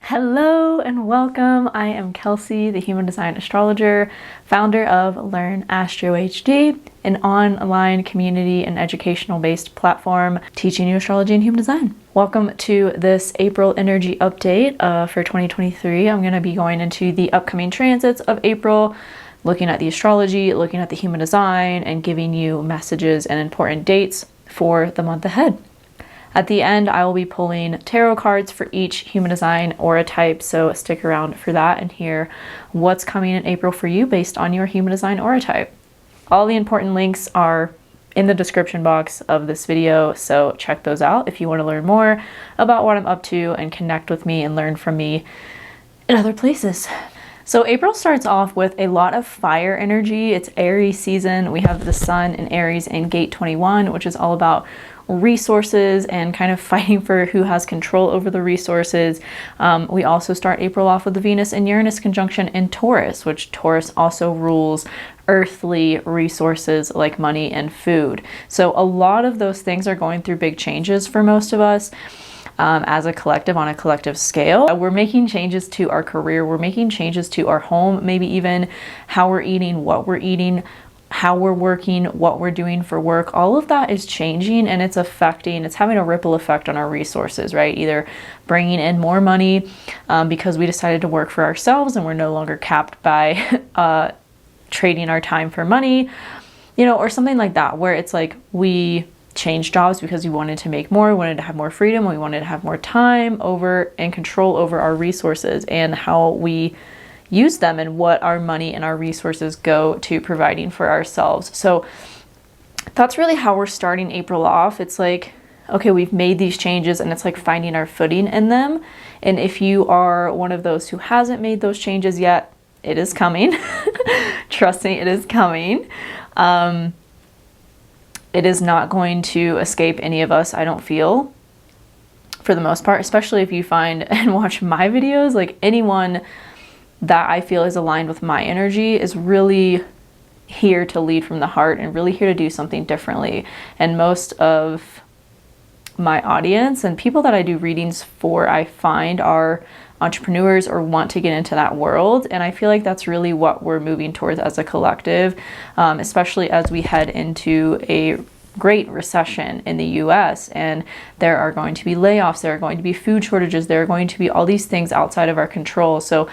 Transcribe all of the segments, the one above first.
Hello and welcome. I am Kelsey, the human design astrologer, founder of Learn AstroHD, an online community and educational based platform teaching you astrology and human design. Welcome to this April energy update for 2023. I'm going to be going into the upcoming transits of April, looking at the astrology, looking at the human design, and giving you messages and important dates for the month ahead. At the end, I will be pulling tarot cards for each human design aura type, so stick around for that and hear what's coming in April for you based on your human design aura type. All the important links are in the description box of this video, so check those out if you want to learn more about what I'm up to and connect with me and learn from me in other places. So April starts off with a lot of fire energy. It's Aries season. We have the sun in Aries in gate 21, which is all about resources and kind of fighting for who has control over the resources. We also start April off with the Venus and Uranus conjunction in Taurus, which Taurus also rules earthly resources like money and food. So a lot of those things are going through big changes for most of us. As a collective, on a collective scale, we're making changes to our career, we're making changes to our home, maybe even how we're eating, what we're eating, how we're working, what we're doing for work. All of that is changing, and it's having a ripple effect on our resources, right? Either bringing in more money because we decided to work for ourselves and we're no longer capped by trading our time for money, or something like that, where it's like we changed jobs because we wanted to make more, we wanted to have more freedom, we wanted to have more time over and control over our resources and how we use them and what our money and our resources go to providing for ourselves. So that's really how we're starting April off. It's like, okay, we've made these changes and it's like finding our footing in them. And if you are one of those who hasn't made those changes yet, it is coming. Trust me, it is coming. It is not going to escape any of us, I don't feel, for the most part, especially if you find and watch my videos. Like, anyone that I feel is aligned with my energy is really here to lead from the heart and really here to do something differently. And most of my audience and people that I do readings for, I find, are entrepreneurs or want to get into that world. And I feel like that's really what we're moving towards as a collective, especially as we head into a great recession in the US, and there are going to be layoffs, there are going to be food shortages, there are going to be all these things outside of our control. So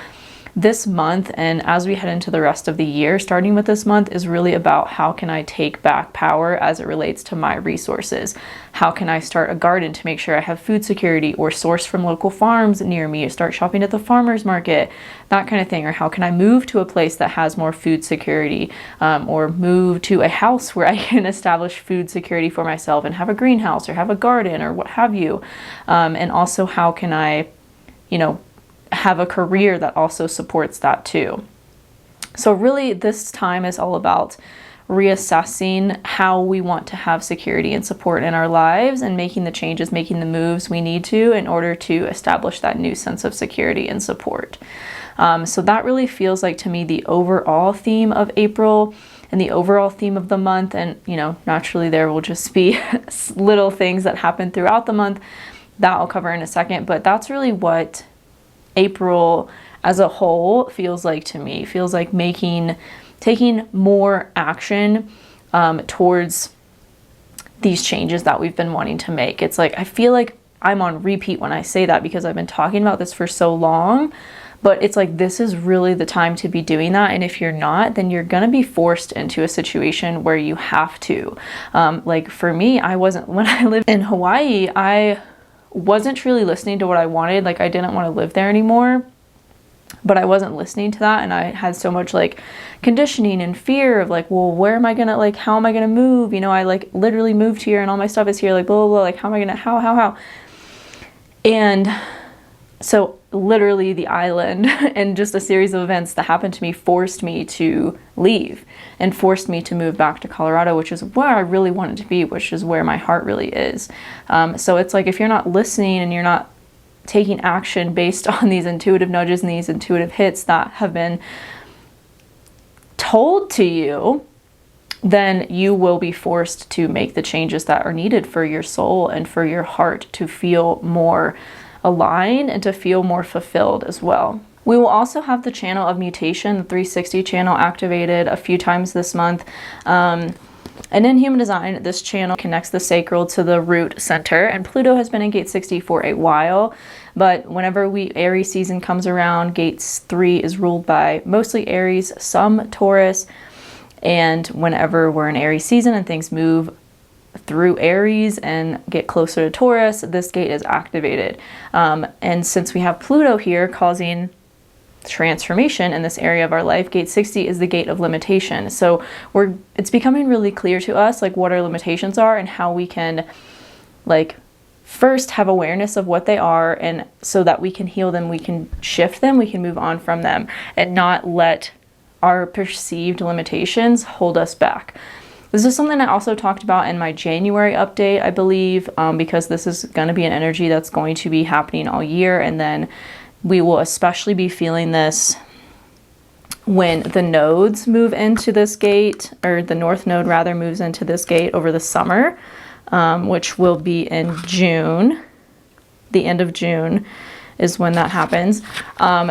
this month, and as we head into the rest of the year, starting with this month, is really about how can I take back power as it relates to my resources? How can I start a garden to make sure I have food security, or source from local farms near me, start shopping at the farmer's market, that kind of thing? Or how can I move to a place that has more food security, or move to a house where I can establish food security for myself and have a greenhouse or have a garden or what have you? And also, how can I, have a career that also supports that too. So really, this time is all about reassessing how we want to have security and support in our lives and making the changes, making the moves we need to in order to establish that new sense of security and support. So that really feels like, to me, the overall theme of April and the overall theme of the month. And, naturally there will just be little things that happen throughout the month that I'll cover in a second, but that's really what April as a whole feels like to me. Feels like taking more action towards these changes that we've been wanting to make. It's like, I feel like I'm on repeat when I say that because I've been talking about this for so long, but it's like, this is really the time to be doing that. And if you're not, then you're going to be forced into a situation where you have to. Like for me, when I lived in Hawaii, I wasn't truly listening to what I wanted. Like, I didn't want to live there anymore, but I wasn't listening to that. And I had so much like conditioning and fear of like, well, where am I going to, how am I going to move? I like literally moved here and all my stuff is here, like blah, blah, blah. Like, how am I going to, how? And so literally the island and just a series of events that happened to me forced me to leave and forced me to move back to Colorado, which is where I really wanted to be, which is where my heart really is. So it's like, if you're not listening and you're not taking action based on these intuitive nudges and these intuitive hits that have been told to you, then you will be forced to make the changes that are needed for your soul and for your heart to feel more aligned and to feel more fulfilled as well. We will also have the channel of mutation, the 360 channel, activated a few times this month. And in human design, this channel connects the sacral to the root center, and Pluto has been in gate 60 for a while, but whenever Aries season comes around, gate 3 is ruled by mostly Aries, some Taurus, and whenever we're in Aries season and things move through Aries and get closer to Taurus, this gate is activated. And since we have Pluto here causing transformation in this area of our life, gate 60 is the gate of limitation. So it's becoming really clear to us like what our limitations are and how we can like first have awareness of what they are, and so that we can heal them, we can shift them, we can move on from them, and not let our perceived limitations hold us back. This is something I also talked about in my January update, I believe, because this is going to be an energy that's going to be happening all year, and then we will especially be feeling this when the nodes move into this gate, or the north node rather moves into this gate over the summer, which will be in June. The end of June is when that happens.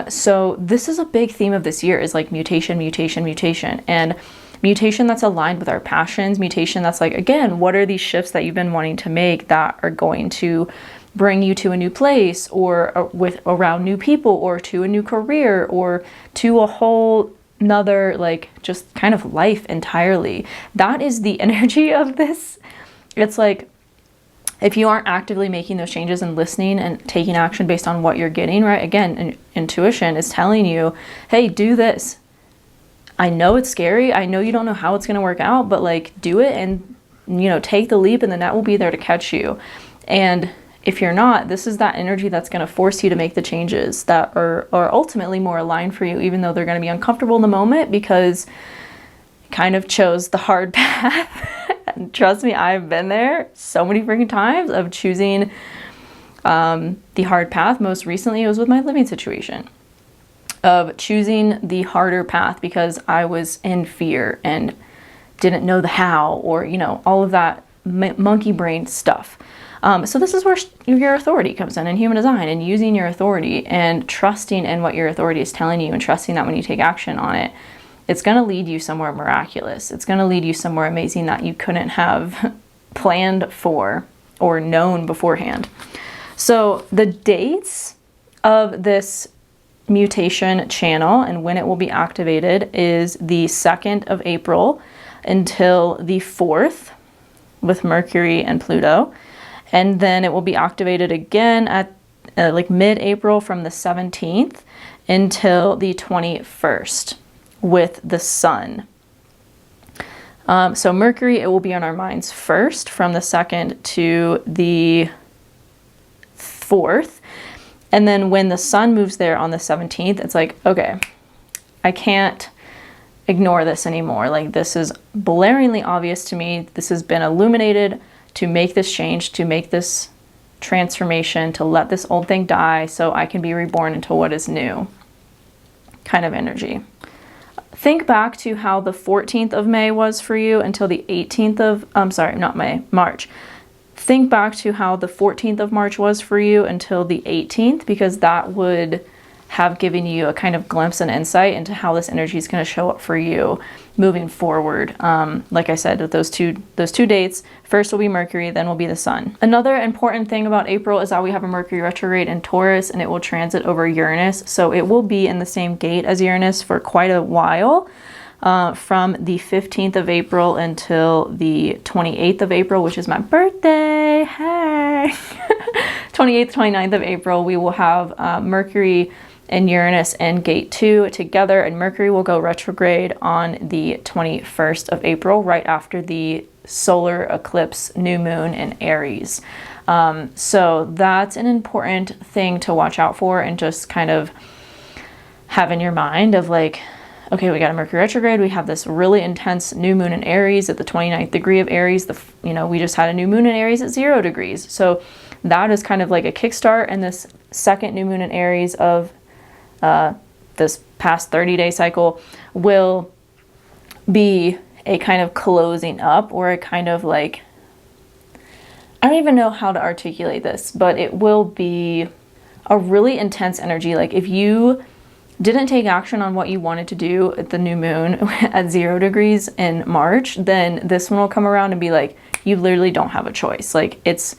So this is a big theme of this year, is like mutation, mutation, mutation, and mutation that's aligned with our passions, mutation that's like, again, what are these shifts that you've been wanting to make that are going to bring you to a new place, or with around new people, or to a new career, or to a whole nother like just kind of life entirely. That is the energy of this. It's like, if you aren't actively making those changes and listening and taking action based on what you're getting, right? Again, intuition is telling you, hey, do this. I know it's scary. I know you don't know how it's going to work out, but like do it, and take the leap, and the net will be there to catch you. And if you're not, this is that energy that's going to force you to make the changes that are ultimately more aligned for you, even though they're going to be uncomfortable in the moment, because you kind of chose the hard path. And trust me, I've been there so many freaking times of choosing the hard path. Most recently, it was with my living situation, of choosing the harder path because I was in fear and didn't know the how, or all of that monkey brain stuff. So this is where your authority comes in human design, and using your authority and trusting in what your authority is telling you, and trusting that when you take action on it, it's going to lead you somewhere miraculous. It's going to lead you somewhere amazing that you couldn't have planned for or known beforehand. So the dates of this mutation channel and when it will be activated is the 2nd of April until the 4th with Mercury and Pluto. And then it will be activated again at like mid-April from the 17th until the 21st with the Sun. So Mercury, it will be on our minds first from the 2nd to the 4th. And then when the Sun moves there on the 17th, it's like, okay, I can't ignore this anymore. Like, this is blaringly obvious to me. This has been illuminated to make this change, to make this transformation, to let this old thing die so I can be reborn into what is new kind of energy. Think back to how the 14th of May was for you until the 18th of, March. Think back to how the 14th of March was for you until the 18th, because that would have given you a kind of glimpse and insight into how this energy is going to show up for you moving forward. Like I said, with those two dates, first will be Mercury, then will be the Sun. Another important thing about April is that we have a Mercury retrograde in Taurus, and it will transit over Uranus. So it will be in the same gate as Uranus for quite a while, from the 15th of April until the 28th of April, which is my birthday. Hey! 28th, 29th of April, we will have Mercury and Uranus in gate 2 together, and Mercury will go retrograde on the 21st of April, right after the solar eclipse new moon in Aries. So that's an important thing to watch out for, and just kind of have in your mind of like, okay, we got a Mercury retrograde, we have this really intense new moon in Aries at the 29th degree of Aries. We just had a new moon in Aries at 0 degrees. So that is kind of like a kickstart, and this second new moon in Aries of this past 30-day cycle will be a kind of closing up, or a kind of like, I don't even know how to articulate this, but it will be a really intense energy. Like if you didn't take action on what you wanted to do at the new moon at 0 degrees in March, then this one will come around and be like, you literally don't have a choice. Like it's,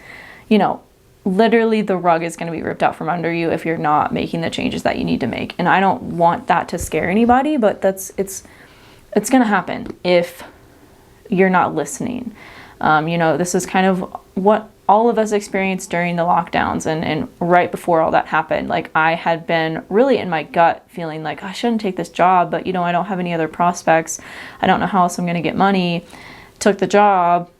you know, literally the rug is going to be ripped out from under you if you're not making the changes that you need to make. And I don't want that to scare anybody, but it's going to happen if you're not listening. You know, this is kind of what all of us experienced during the lockdowns and right before all that happened. Like I had been really in my gut feeling like I shouldn't take this job, but you know, I don't have any other prospects. I don't know how else I'm going to get money. Took the job,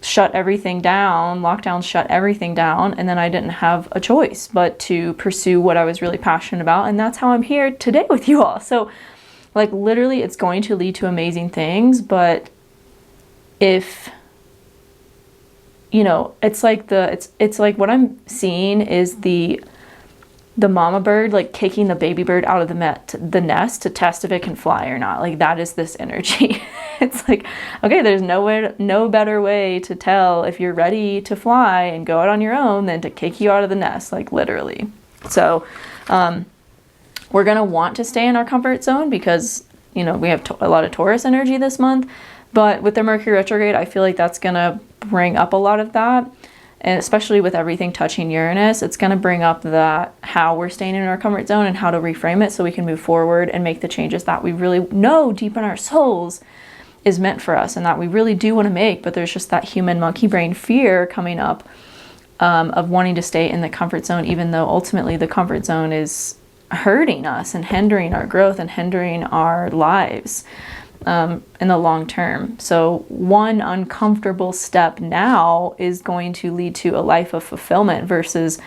shut everything down, lockdown shut everything down, and then I didn't have a choice but to pursue what I was really passionate about, and that's how I'm here today with you all. So like literally it's going to lead to amazing things, but if you know, it's like it's like what I'm seeing is the mama bird like kicking the baby bird out of the nest to test if it can fly or not. Like that is this energy. It's like, okay, there's no better way to tell if you're ready to fly and go out on your own than to kick you out of the nest, like literally. So we're gonna want to stay in our comfort zone because, you know, we have a lot of Taurus energy this month, but with the Mercury retrograde, I feel like that's gonna bring up a lot of that. And especially with everything touching Uranus, it's going to bring up that how we're staying in our comfort zone and how to reframe it so we can move forward and make the changes that we really know deep in our souls is meant for us and that we really do want to make. But there's just that human monkey brain fear coming up of wanting to stay in the comfort zone, even though ultimately the comfort zone is hurting us and hindering our growth and hindering our lives in the long term. So one uncomfortable step now is going to lead to a life of fulfillment versus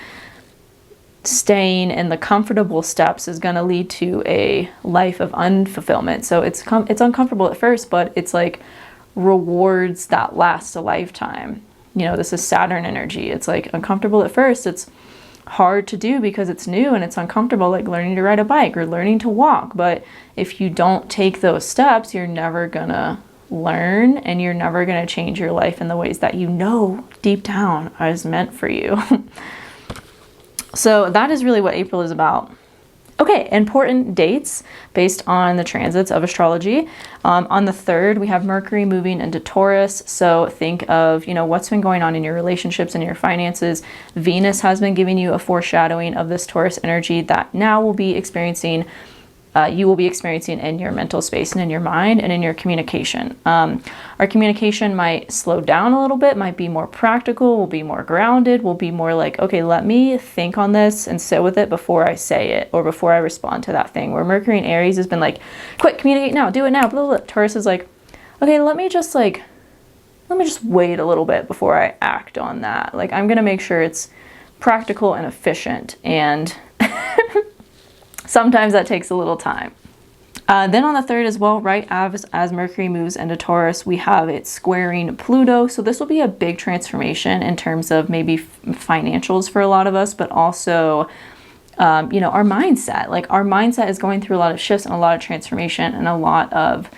staying in the comfortable steps is going to lead to a life of unfulfillment. So it's uncomfortable at first, but it's like rewards that last a lifetime. You know, this is Saturn energy. It's like uncomfortable at first. It's hard to do because it's new and it's uncomfortable, like learning to ride a bike or learning to walk. But if you don't take those steps, you're never gonna learn and you're never gonna change your life in the ways that you know deep down is meant for you. So that is really what April is about. Okay, important dates based on the transits of astrology. On the 3rd, we have Mercury moving into Taurus. So think of, you know, what's been going on in your relationships and your finances. Venus has been giving you a foreshadowing of this Taurus energy that now will be experiencing you will be experiencing in your mental space and in your mind and in your communication. Our communication might slow down a little bit, might be more practical, will be more grounded, will be more like, okay, let me think on this and sit with it before I say it or before I respond to that thing. Where Mercury in Aries has been like, quick, communicate now, do it now, blah, blah, blah. Taurus is like, okay, let me just wait a little bit before I act on that. Like, I'm gonna make sure it's practical and efficient, and sometimes that takes a little time. Then on the 3rd as well, right as Mercury moves into Taurus, we have it squaring Pluto. So this will be a big transformation in terms of maybe financials for a lot of us, but also, you know, our mindset. Like our mindset is going through a lot of shifts and a lot of transformation and a lot of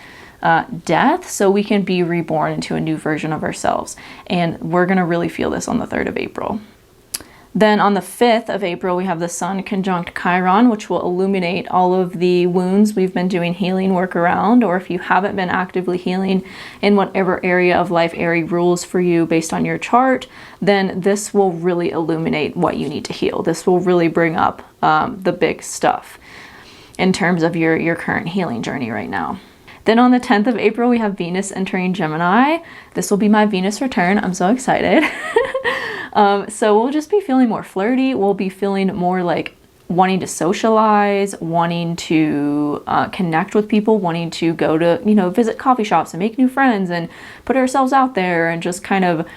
death, so we can be reborn into a new version of ourselves. And we're going to really feel this on the 3rd of April. Then on the 5th of April, we have the Sun conjunct Chiron, which will illuminate all of the wounds we've been doing healing work around, or if you haven't been actively healing in whatever area of life Aries rules for you based on your chart, then this will really illuminate what you need to heal. This will really bring up the big stuff in terms of your current healing journey right now. Then on the 10th of April, we have Venus entering Gemini. This will be my Venus return. I'm so excited. So we'll just be feeling more flirty. We'll be feeling more like wanting to socialize, wanting to connect with people, wanting to go to, you know, visit coffee shops and make new friends and put ourselves out there and just kind of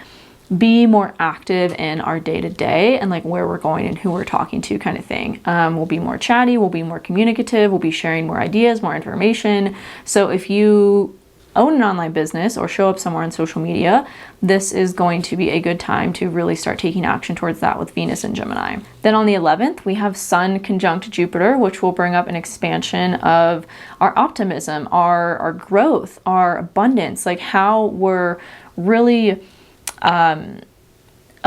be more active in our day-to-day and like where we're going and who we're talking to kind of thing. We'll be more chatty, we'll be more communicative, we'll be sharing more ideas, more information. So if you own an online business or show up somewhere on social media, this is going to be a good time to really start taking action towards that with Venus and Gemini. Then on the 11th, we have Sun conjunct Jupiter, which will bring up an expansion of our optimism, our growth, our abundance, like how we're really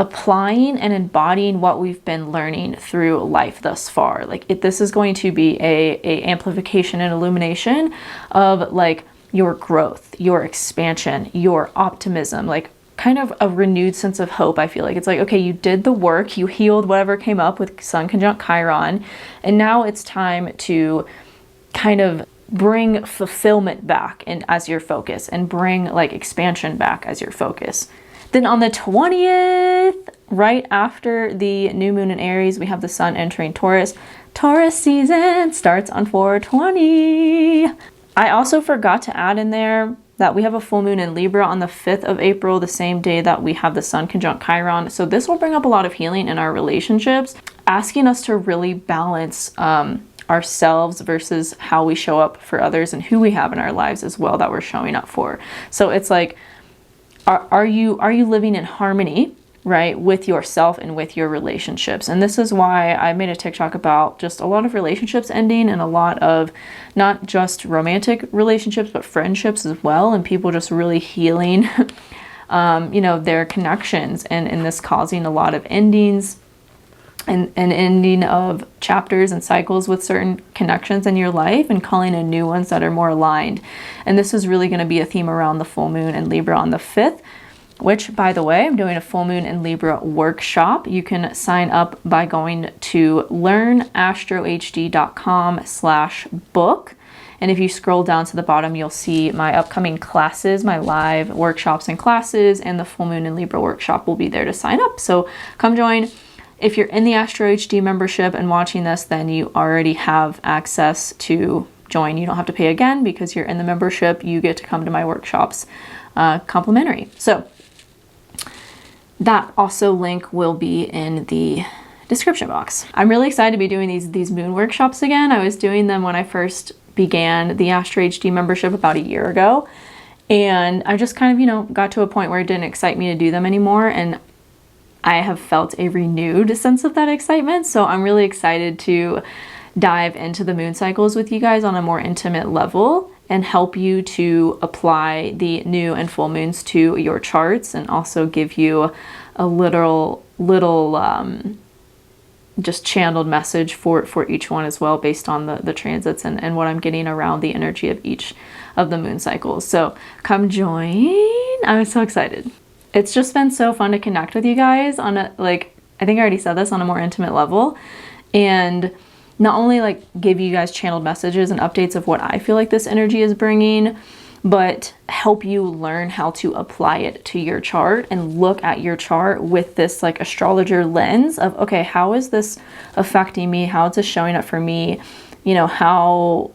applying and embodying what we've been learning through life thus far. Like this is going to be a amplification and illumination of like your growth, your expansion, your optimism, like kind of a renewed sense of hope. I feel like it's like, okay, you did the work, you healed whatever came up with Sun conjunct Chiron, and now it's time to kind of bring fulfillment back and as your focus, and bring like expansion back as your focus. Then on the 20th, right after the new moon in Aries, we have the Sun entering Taurus. Taurus season starts on 4/20. I also forgot to add in there that we have a full moon in Libra on the 5th of April, the same day that we have the Sun conjunct Chiron. So this will bring up a lot of healing in our relationships, asking us to really balance ourselves versus how we show up for others and who we have in our lives as well that we're showing up for. So it's like, are you living in harmony, right, with yourself and with your relationships? And this is why I made a TikTok about just a lot of relationships ending, and a lot of not just romantic relationships, but friendships as well, and people just really healing, their connections, and this causing a lot of endings and ending of chapters and cycles with certain connections in your life, and calling in new ones that are more aligned. And this is really going to be a theme around the full moon in Libra on the 5th, which, by the way, I'm doing a full moon in Libra workshop. You can sign up by going to learnastrohd.com/book. And if you scroll down to the bottom, you'll see my upcoming classes, my live workshops and classes, and the full moon in Libra workshop will be there to sign up. So come join. If you're in the AstroHD membership and watching this, then you already have access to join. You don't have to pay again because you're in the membership. You get to come to my workshops complimentary. So that also link will be in the description box. I'm really excited to be doing these moon workshops again. I was doing them when I first began the AstroHD membership about a year ago. And I just kind of, got to a point where it didn't excite me to do them anymore. And I have felt a renewed sense of that excitement. So I'm really excited to dive into the moon cycles with you guys on a more intimate level and help you to apply the new and full moons to your charts, and also give you a little just channeled message for each one as well, based on the transits and what I'm getting around the energy of each of the moon cycles. So come join. I'm so excited. It's just been so fun to connect with you guys on a, I think I already said this, on a more intimate level, and not only give you guys channeled messages and updates of what I feel like this energy is bringing, but help you learn how to apply it to your chart and look at your chart with this astrologer lens of, okay, how is this affecting me? How is this showing up for me? How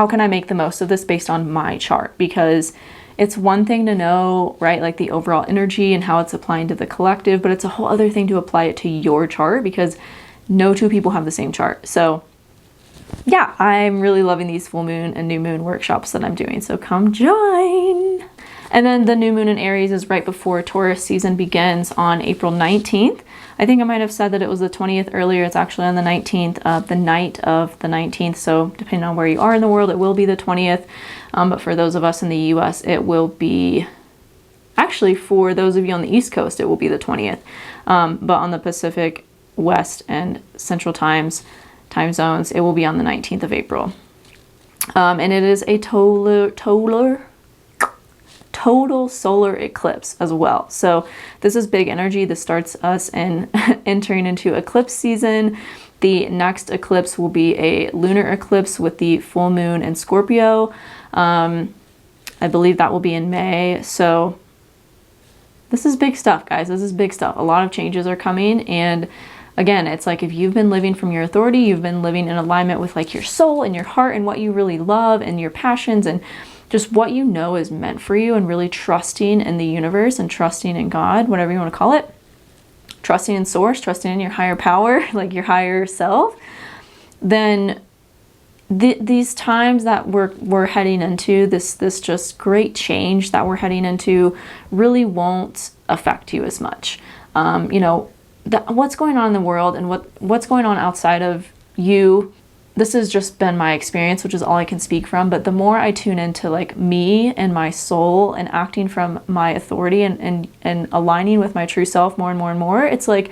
can I make the most of this based on my chart? Because it's one thing to know, right, the overall energy and how it's applying to the collective, but it's a whole other thing to apply it to your chart, because no two people have the same chart. So yeah, I'm really loving these full moon and new moon workshops that I'm doing. So come join. And then the new moon in Aries is right before Taurus season begins on April 19th. I think I might have said that it was the 20th earlier. It's actually on the 19th, the night of the 19th. So depending on where you are in the world, it will be the 20th. But for those of us in the US, it will be, actually for those of you on the East Coast, it will be the 20th. But on the Pacific, West, and Central time zones, it will be on the 19th of April. And it is a total solar eclipse as well. So this is big energy. This starts us in entering into eclipse season. The next eclipse will be a lunar eclipse with the full moon in Scorpio. I believe that will be in May. So this is big stuff, guys. This is big stuff. A lot of changes are coming. And again, it's if you've been living from your authority, you've been living in alignment with your soul and your heart and what you really love and your passions and just what is meant for you, and really trusting in the universe and trusting in God, whatever you want to call it, trusting in source, trusting in your higher power, your higher self, then these times that we're heading into, this just great change that we're heading into, really won't affect you as much. What's going on in the world and what's going on outside of you this has just been my experience, which is all I can speak from, but the more I tune into like me and my soul and acting from my authority and aligning with my true self more and more and more, it's like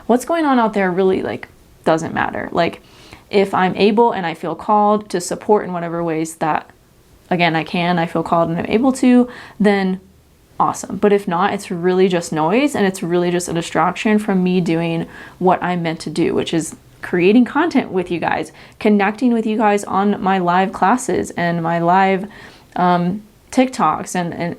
what's going on out there really like doesn't matter. Like if I'm able and I feel called to support in whatever ways that, again, I feel called and I'm able to, then awesome. But if not, it's really just noise, and it's really just a distraction from me doing what I'm meant to do, which is creating content with you guys, connecting with you guys on my live classes and my live TikToks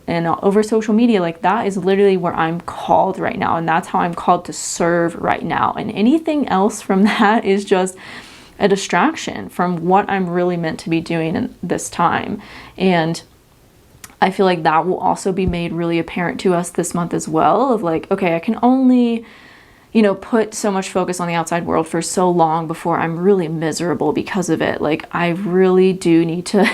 and over social media. Like that is literally where I'm called right now, and that's how I'm called to serve right now. And anything else from that is just a distraction from what I'm really meant to be doing in this time. And I feel like that will also be made really apparent to us this month as well, of like, okay, I can only, you know, put so much focus on the outside world for so long before I'm really miserable because of it. Like I really do need to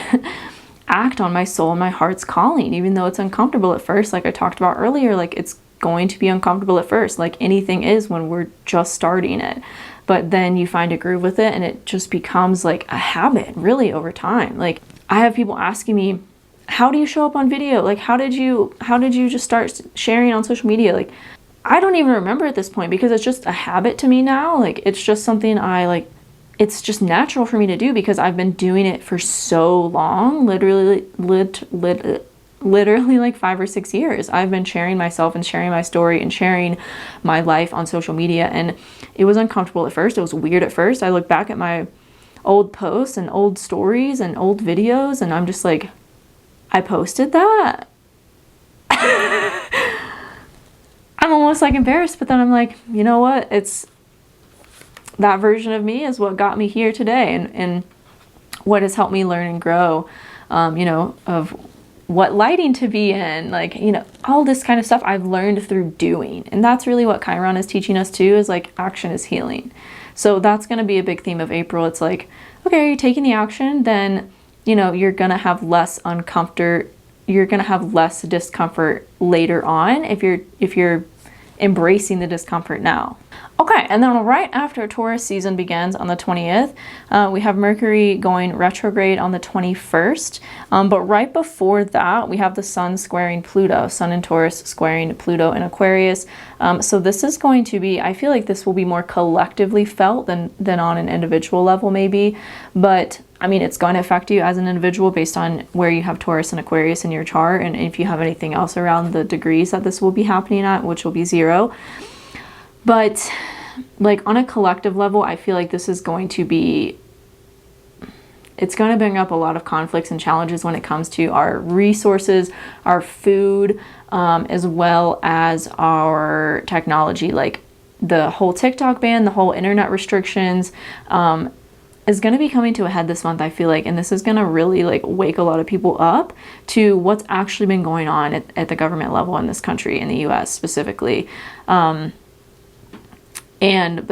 act on my soul and my heart's calling, even though it's uncomfortable at first. Like I talked about earlier, like it's going to be uncomfortable at first, like anything is when we're just starting it. But then you find a groove with it and it just becomes like a habit really over time. Like I have people asking me, how do you show up on video? Like how did you just start sharing on social media? Like I don't even remember at this point, because it's just a habit to me now. Like it's just something I like, it's just natural for me to do because I've been doing it for so long, literally like 5 or 6 years. I've been sharing myself and sharing my story and sharing my life on social media, and it was uncomfortable at first. It was weird at first. I look back at my old posts and old stories and old videos, and I'm just like, I posted that? I'm almost like embarrassed, but then I'm like, you know what? It's that version of me is what got me here today, and what has helped me learn and grow, you know, of what lighting to be in, like, you know, all this kind of stuff I've learned through doing. And that's really what Chiron is teaching us too, is like action is healing. So that's going to be a big theme of April. It's like, okay, are you taking the action? Then, you know, you're going to have less discomfort later on if you're embracing the discomfort now. Okay, and then right after Taurus season begins on the 20th, we have Mercury going retrograde on the 21st. But right before that, we have the Sun squaring Pluto, Sun in Taurus squaring Pluto in Aquarius. So this is going to be, I feel like this will be more collectively felt than on an individual level maybe. But I mean, it's going to affect you as an individual based on where you have Taurus and Aquarius in your chart, and if you have anything else around the degrees that this will be happening at, which will be 0. But like on a collective level, I feel like this is going to be, it's going to bring up a lot of conflicts and challenges when it comes to our resources, our food, as well as our technology. Like the whole TikTok ban, the whole internet restrictions, is going to be coming to a head this month, I feel like, and this is going to really like wake a lot of people up to what's actually been going on at the government level in this country, in the US specifically. But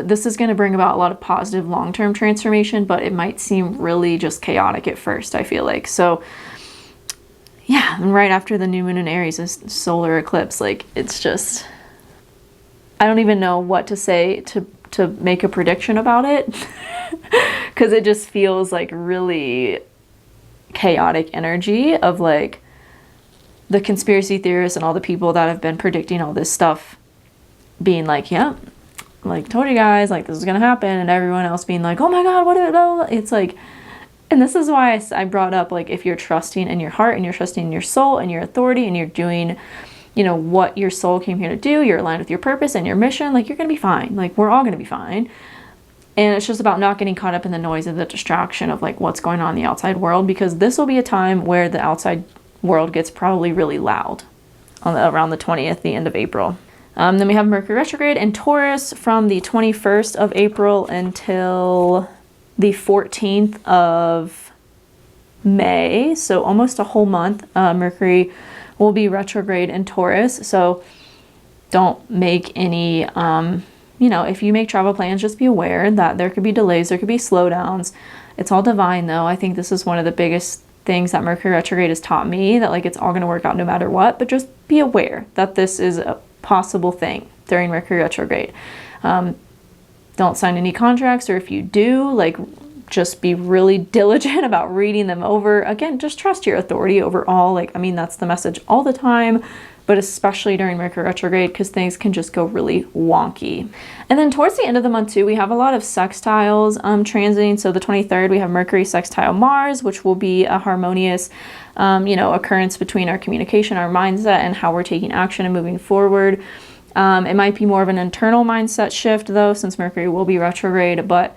this is going to bring about a lot of positive long-term transformation, but it might seem really just chaotic at first, I feel like. So yeah, and right after the new moon in Aries is solar eclipse. Like it's just, I don't even know what to say to make a prediction about it because it just feels like really chaotic energy of like the conspiracy theorists and all the people that have been predicting all this stuff being like, yeah, like told you guys, like this is gonna happen, and everyone else being like, oh my god, what did it? It's like, and this is why I brought up, like, if you're trusting in your heart and you're trusting in your soul and your authority and you're doing, you know, what your soul came here to do, you're aligned with your purpose and your mission, like you're gonna be fine. Like we're all gonna be fine. And it's just about not getting caught up in the noise of the distraction of like what's going on in the outside world, because this will be a time where the outside world gets probably really loud around the 20th, the end of April. Then we have Mercury retrograde in Taurus from the 21st of April until the 14th of May. So almost a whole month, Mercury will be retrograde in Taurus. So don't make any, you know, if you make travel plans, just be aware that there could be delays, there could be slowdowns. It's all divine though. I think this is one of the biggest things that Mercury retrograde has taught me, that like it's all going to work out no matter what, but just be aware that this is a possible thing during Mercury retrograde. Don't sign any contracts, or if you do, like just be really diligent about reading them over. Again, just trust your authority overall. Like, I mean, that's the message all the time, but especially during Mercury retrograde, because things can just go really wonky. And then towards the end of the month too, we have a lot of sextiles transiting. So the 23rd, we have Mercury sextile Mars, which will be a harmonious, occurrence between our communication, our mindset, and how we're taking action and moving forward. It might be more of an internal mindset shift though, since Mercury will be retrograde, but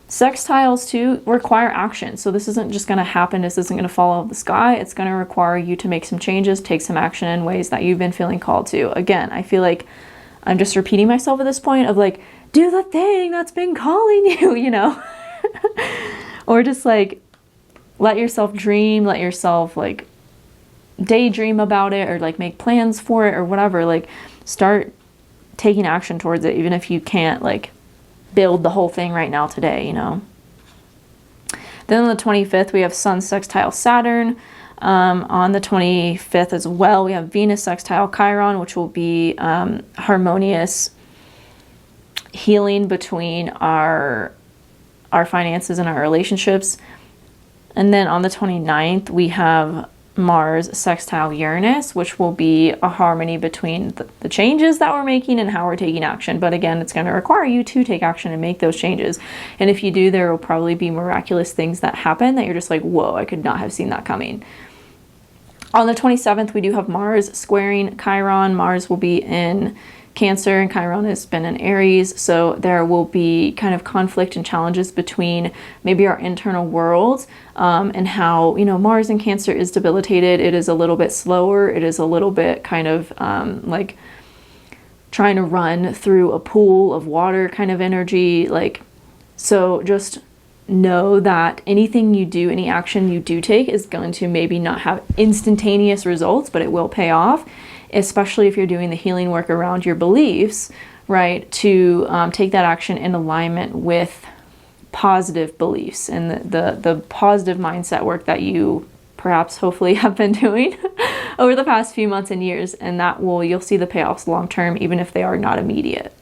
sextiles too require action. So this isn't just going to happen. This isn't going to fall out of the sky. It's going to require you to make some changes, take some action in ways that you've been feeling called to. Again, I feel like I'm just repeating myself at this point of like, do the thing that's been calling you, or just like, let yourself dream, let yourself like daydream about it, or like make plans for it or whatever. Like, start taking action towards it, even if you can't like build the whole thing right now today, Then on the 25th, we have Sun sextile Saturn. On the 25th as well, we have Venus sextile Chiron, which will be harmonious healing between our finances and our relationships. And then on the 29th, we have Mars sextile Uranus, which will be a harmony between the changes that we're making and how we're taking action. But again, it's going to require you to take action and make those changes. And if you do, there will probably be miraculous things that happen that you're just like, whoa, I could not have seen that coming. On the 27th, we do have Mars squaring Chiron. Mars will be in Cancer and Chiron has been in Aries, so there will be kind of conflict and challenges between maybe our internal worlds and how, Mars in Cancer is debilitated. It is a little bit slower. It is a little bit kind of like trying to run through a pool of water kind of energy. So just know that anything you do, any action you do take is going to maybe not have instantaneous results, but it will pay off. Especially if you're doing the healing work around your beliefs, right? To take that action in alignment with positive beliefs and the positive mindset work that you perhaps hopefully have been doing over the past few months and years. And you'll see the payoffs long term, even if they are not immediate.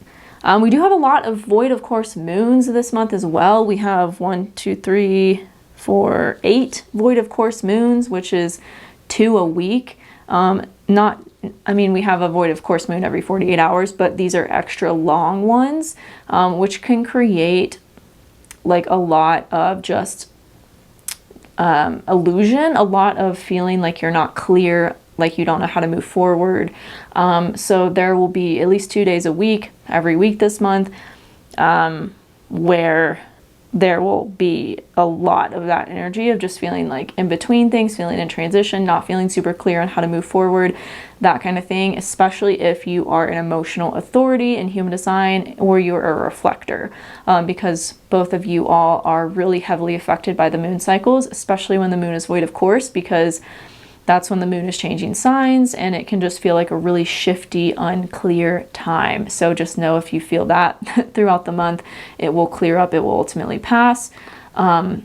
We do have a lot of void of course moons this month as well. We have 8 void of course moons, which is 2 a week. We have a void of course moon every 48 hours, but these are extra long ones, which can create like a lot of just illusion, a lot of feeling like you're not clear, like you don't know how to move forward. So there will be at least 2 days a week, every week this month, where there will be a lot of that energy of just feeling like in between things, feeling in transition, not feeling super clear on how to move forward, that kind of thing, especially if you are an emotional authority in human design or you're a reflector, because both of you all are really heavily affected by the moon cycles, especially when the moon is void of course, because that's when the moon is changing signs and it can just feel like a really shifty, unclear time. So just know if you feel that throughout the month, it will clear up, it will ultimately pass. I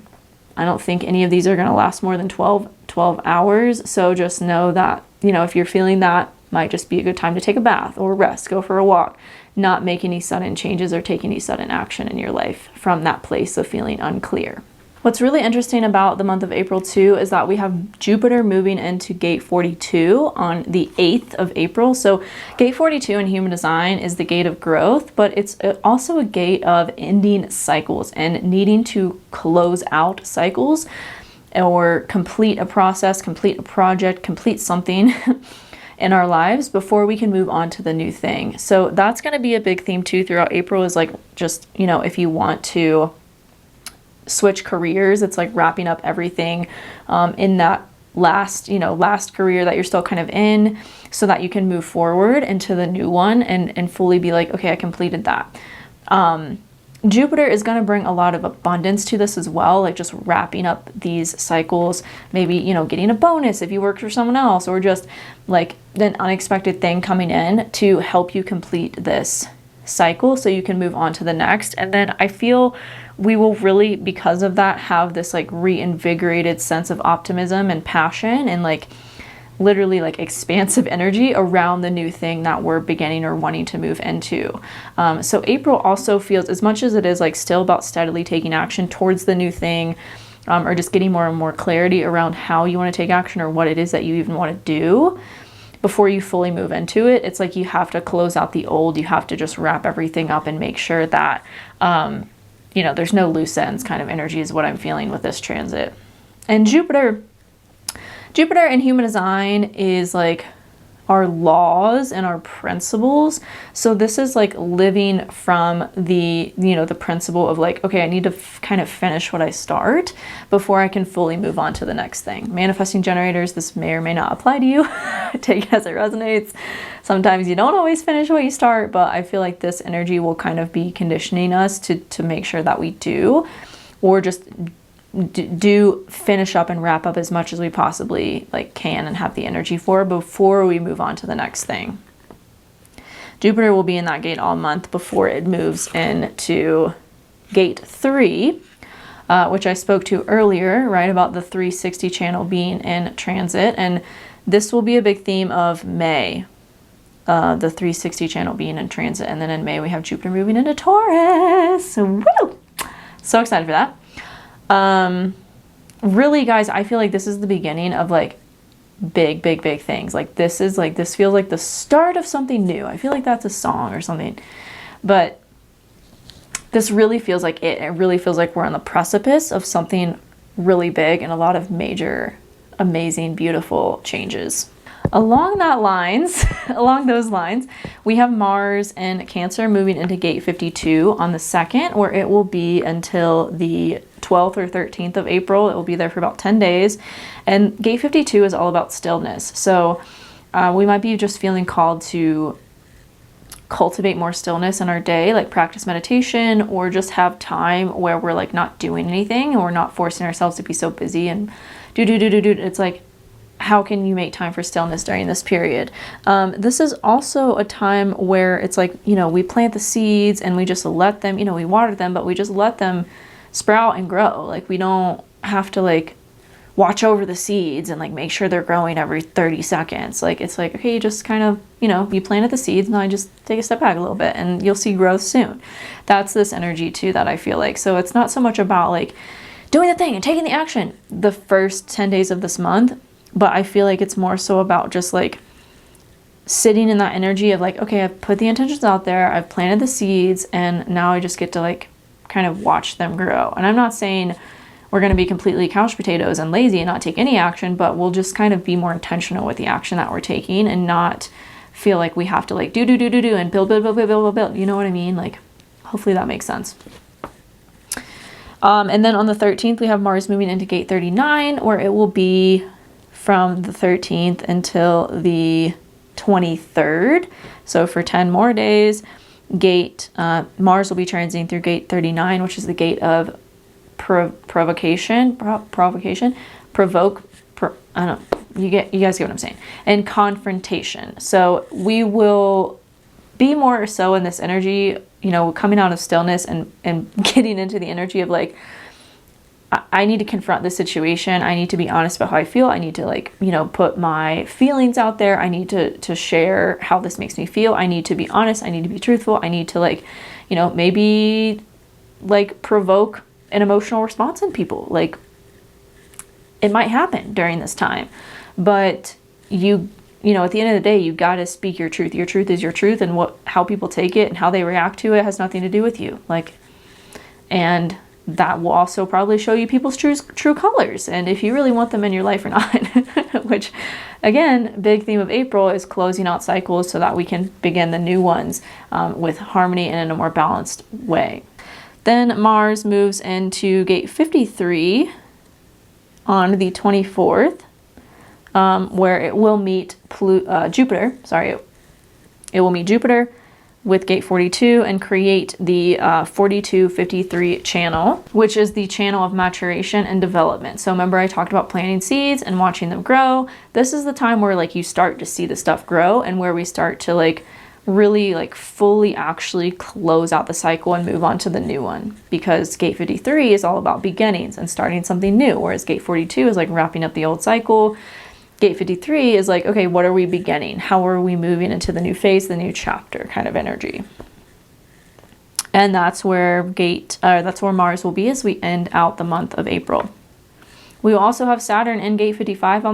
don't think any of these are going to last more than 12 hours. So just know that, if you're feeling that, might just be a good time to take a bath or rest, go for a walk, not make any sudden changes or take any sudden action in your life from that place of feeling unclear. What's really interesting about the month of April too is that we have Jupiter moving into gate 42 on the 8th of April. So gate 42 in human design is the gate of growth, but it's also a gate of ending cycles and needing to close out cycles or complete a process, complete a project, complete something in our lives before we can move on to the new thing. So that's going to be a big theme too throughout April, is like just, if you want to switch careers, it's like wrapping up everything in that last career that you're still kind of in, so that you can move forward into the new one and fully be like, okay, I completed that. Jupiter is going to bring a lot of abundance to this as well, like just wrapping up these cycles, maybe, getting a bonus if you work for someone else, or just like an unexpected thing coming in to help you complete this cycle so you can move on to the next. And then I feel we will really, because of that, have this like reinvigorated sense of optimism and passion and like literally like expansive energy around the new thing that we're beginning or wanting to move into. So April also feels, as much as it is like still about steadily taking action towards the new thing, or just getting more and more clarity around how you want to take action or what it is that you even want to do before you fully move into it. It's like you have to close out the old. You have to just wrap everything up and make sure that, you know, there's no loose ends kind of energy is what I'm feeling with this transit. And Jupiter in human design is like our laws and our principles. So this is like living from the, you know, the principle of like, okay, I need to kind of finish what I start before I can fully move on to the next thing. Manifesting generators, this may or may not apply to you. Take it as it resonates. Sometimes you don't always finish what you start, but I feel like this energy will kind of be conditioning us to make sure that we do, or just do finish up and wrap up as much as we possibly like can and have the energy for before we move on to the next thing. Jupiter will be in that gate all month before it moves into gate 3, which I spoke to earlier, right, about the 360 channel being in transit. And this will be a big theme of May, the 360 channel being in transit. And then in May we have Jupiter moving into Taurus. Woo! So excited for that. Really, guys, I feel like this is the beginning of like big things. Like this is like, this feels like the start of something new. I feel like that's a song or something, but this really feels like it. It really feels like we're on the precipice of something really big and a lot of major, amazing, beautiful changes. Along those lines, we have Mars in Cancer moving into gate 52 on the 2nd, where it will be until the 12th or 13th of April. It will be there for about 10 days. And gate 52 is all about stillness. So we might be just feeling called to cultivate more stillness in our day, like practice meditation, or just have time where we're like not doing anything and we're not forcing ourselves to be so busy and do. It's like, how can you make time for stillness during this period? This is also a time where it's like, you know, we plant the seeds and we just let them, you know, we water them, but we just let them sprout and grow. Like we don't have to like watch over the seeds and like make sure they're growing every 30 seconds. Like it's like, okay, you just kind of, you know, you planted the seeds, now I just take a step back a little bit and you'll see growth soon. That's this energy too that I feel like. So it's not so much about like doing the thing and taking the action the first 10 days of this month, but I feel like it's more so about just like sitting in that energy of like, okay, I've put the intentions out there, I've planted the seeds, and now I just get to like kind of watch them grow. And I'm not saying we're going to be completely couch potatoes and lazy and not take any action, but we'll just kind of be more intentional with the action that we're taking and not feel like we have to like do and build. You know what I mean? Like, hopefully that makes sense. And then on the 13th, we have Mars moving into gate 39, where it will be from the 13th until the 23rd. So for 10 more days, Mars will be transiting through gate 39, which is the gate of provocation, I don't know, you guys get what I'm saying, and confrontation. So we will be more so in this energy, you know, coming out of stillness and getting into the energy of like, I need to confront the situation. I need to be honest about how I feel. I need to like, you know, put my feelings out there. I need to share how this makes me feel. I need to be honest. I need to be truthful. I need to like, you know, maybe like provoke an emotional response in people. Like it might happen during this time, but you know, at the end of the day, you got to speak your truth. Your truth is your truth, and how people take it and how they react to it has nothing to do with you. Like, and that will also probably show you people's true colors and if you really want them in your life or not. Which, again, big theme of April is closing out cycles so that we can begin the new ones with harmony and in a more balanced way. Then Mars moves into gate 53 on the 24th, where it will meet Jupiter. It will meet Jupiter with gate 42 and create the 4253 channel, which is the channel of maturation and development. So remember I talked about planting seeds and watching them grow. This is the time where like you start to see the stuff grow and where we start to like really like fully actually close out the cycle and move on to the new one, because gate 53 is all about beginnings and starting something new, whereas gate 42 is like wrapping up the old cycle Gate 53 is like, okay, what are we beginning? How are we moving into the new phase, the new chapter kind of energy? And that's where Mars will be as we end out the month of April. We will also have Saturn in Gate 55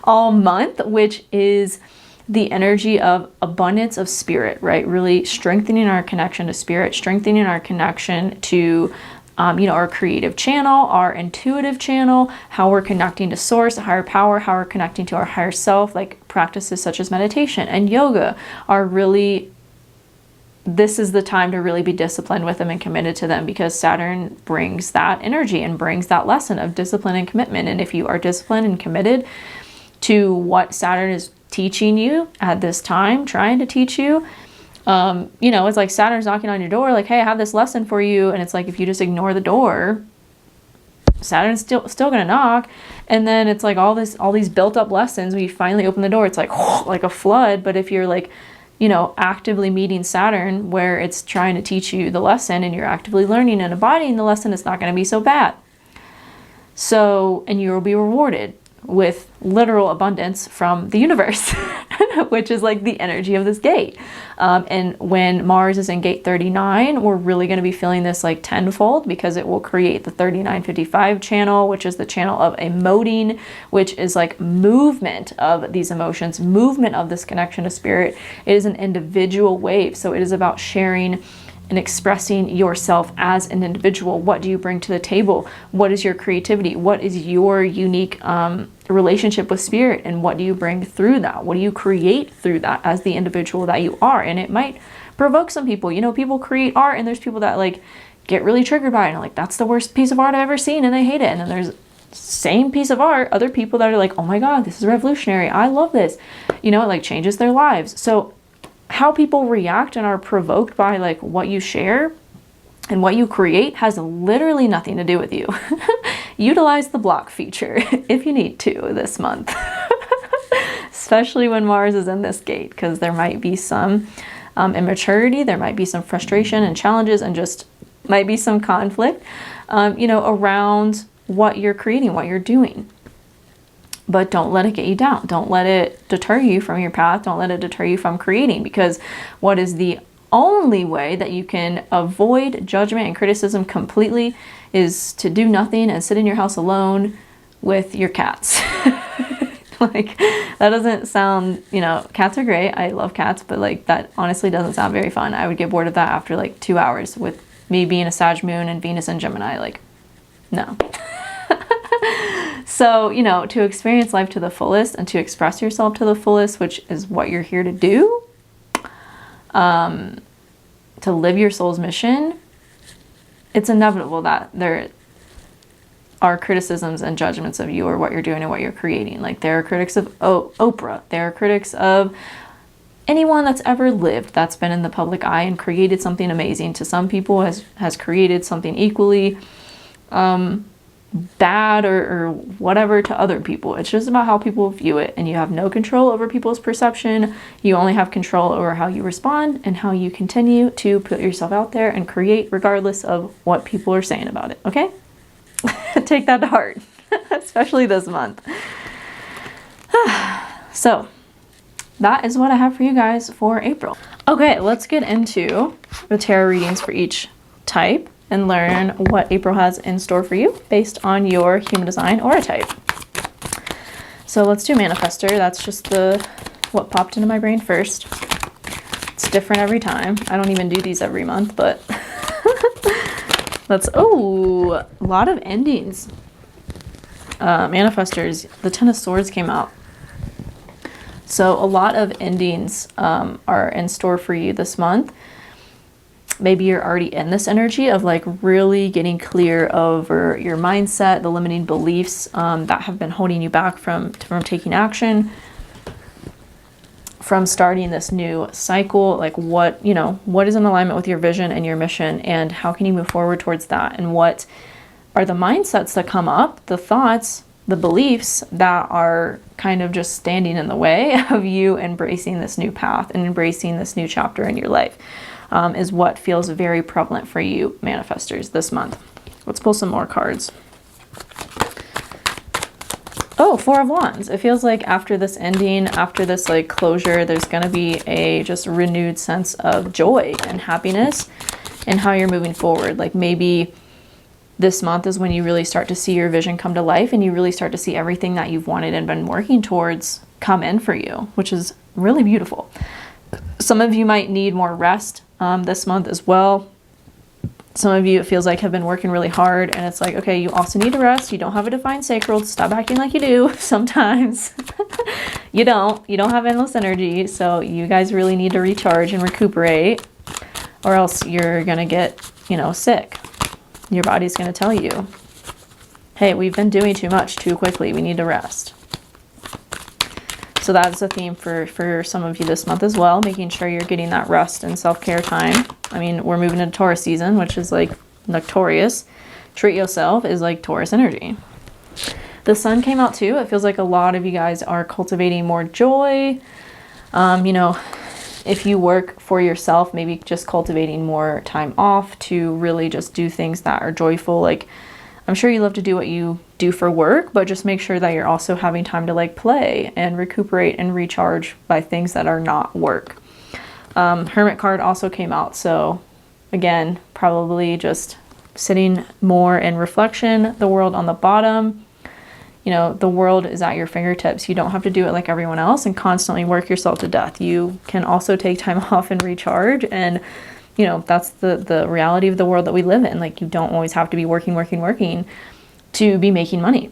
all month, which is the energy of abundance of spirit, right? Really strengthening our connection to spirit, strengthening our connection to our creative channel, our intuitive channel, how we're connecting to source, higher power, how we're connecting to our higher self. Like practices such as meditation and yoga are really, this is the time to really be disciplined with them and committed to them, because Saturn brings that energy and brings that lesson of discipline and commitment. And if you are disciplined and committed to what Saturn is teaching you at this time, trying to teach you, it's like Saturn's knocking on your door like, hey, I have this lesson for you. And it's like, if you just ignore the door, Saturn's still gonna knock. And then it's like all these built up lessons, when you finally open the door, it's like like a flood. But if you're like, actively meeting Saturn where it's trying to teach you the lesson, and you're actively learning and embodying the lesson, it's not going to be so bad. So, and you will be rewarded with literal abundance from the universe, which is like the energy of this gate. And when Mars is in Gate 39, we're really going to be feeling this like tenfold, because it will create the 3955 channel, which is the channel of emoting, which is like movement of these emotions, movement of this connection to spirit. It is an individual wave. So it is about sharing and expressing yourself as an individual. What do you bring to the table? What is your creativity? What is your unique relationship with spirit? And what do you bring through that? What do you create through that as the individual that you are? And it might provoke some people. People create art, and there's people that like get really triggered by it, and like, that's the worst piece of art I've ever seen, and they hate it. And then there's same piece of art, other people that are like, oh my God, this is revolutionary. I love this. It like changes their lives. So how people react and are provoked by like what you share and what you create has literally nothing to do with you. Utilize the block feature if you need to this month, especially when Mars is in this gate, because there might be some immaturity, there might be some frustration and challenges, and just might be some conflict, around what you're creating, what you're doing. But don't let it get you down. Don't let it deter you from your path. Don't let it deter you from creating, because what is the only way that you can avoid judgment and criticism completely is to do nothing and sit in your house alone with your cats. Like, that doesn't sound, cats are great. I love cats, but like, that honestly doesn't sound very fun. I would get bored of that after like 2 hours, with me being a Sag moon and Venus and Gemini. Like, no. So, to experience life to the fullest and to express yourself to the fullest, which is what you're here to do, to live your soul's mission, it's inevitable that there are criticisms and judgments of you or what you're doing and what you're creating. Like, there are critics of Oprah. There are critics of anyone that's ever lived, that's been in the public eye and created something amazing. To some people has created something equally bad or whatever to other people. It's just about how people view it, and you have no control over people's perception. You only have control over how you respond and how you continue to put yourself out there and create, regardless of what people are saying about it. Okay? Take that to heart, especially this month. So that is what I have for you guys for April. Okay, let's get into the tarot readings for each type and learn what April has in store for you based on your human design aura type. So let's do Manifestor. That's just what popped into my brain first. It's different every time. I don't even do these every month, but a lot of endings. Manifestors, the Ten of Swords came out. So a lot of endings are in store for you this month. Maybe you're already in this energy of like really getting clear over your mindset, the limiting beliefs that have been holding you back from taking action, from starting this new cycle. Like, what is in alignment with your vision and your mission, and how can you move forward towards that? And what are the mindsets that come up, the thoughts, the beliefs that are kind of just standing in the way of you embracing this new path and embracing this new chapter in your life? Is what feels very prevalent for you, Manifestors, this month. Let's pull some more cards. Oh, Four of Wands. It feels like after this ending, after this like closure, there's going to be a just renewed sense of joy and happiness in how you're moving forward. Like maybe this month is when you really start to see your vision come to life and you really start to see everything that you've wanted and been working towards come in for you, which is really beautiful. Some of you might need more rest this month as well. Some of you, it feels like, have been working really hard, and it's like, okay, you also need to rest. You don't have a defined sacral. Stop acting like you do sometimes. You don't have endless energy. So you guys really need to recharge and recuperate, or else you're going to get, sick. Your body's going to tell you, hey, we've been doing too much too quickly. We need to rest. So that's a theme for some of you this month as well, making sure you're getting that rest and self-care time. I mean, we're moving into Taurus season, which is like notorious. Treat yourself is like Taurus energy. The sun came out too. It feels like a lot of you guys are cultivating more joy. If you work for yourself, maybe just cultivating more time off to really just do things that are joyful. Like, I'm sure you love to do what you do for work, but just make sure that you're also having time to like play and recuperate and recharge by things that are not work. Hermit card also came out. So again, probably just sitting more in reflection, the world on the bottom. The world is at your fingertips. You don't have to do it like everyone else and constantly work yourself to death. You can also take time off and recharge, and that's the reality of the world that we live in. Like, you don't always have to be working to be making money.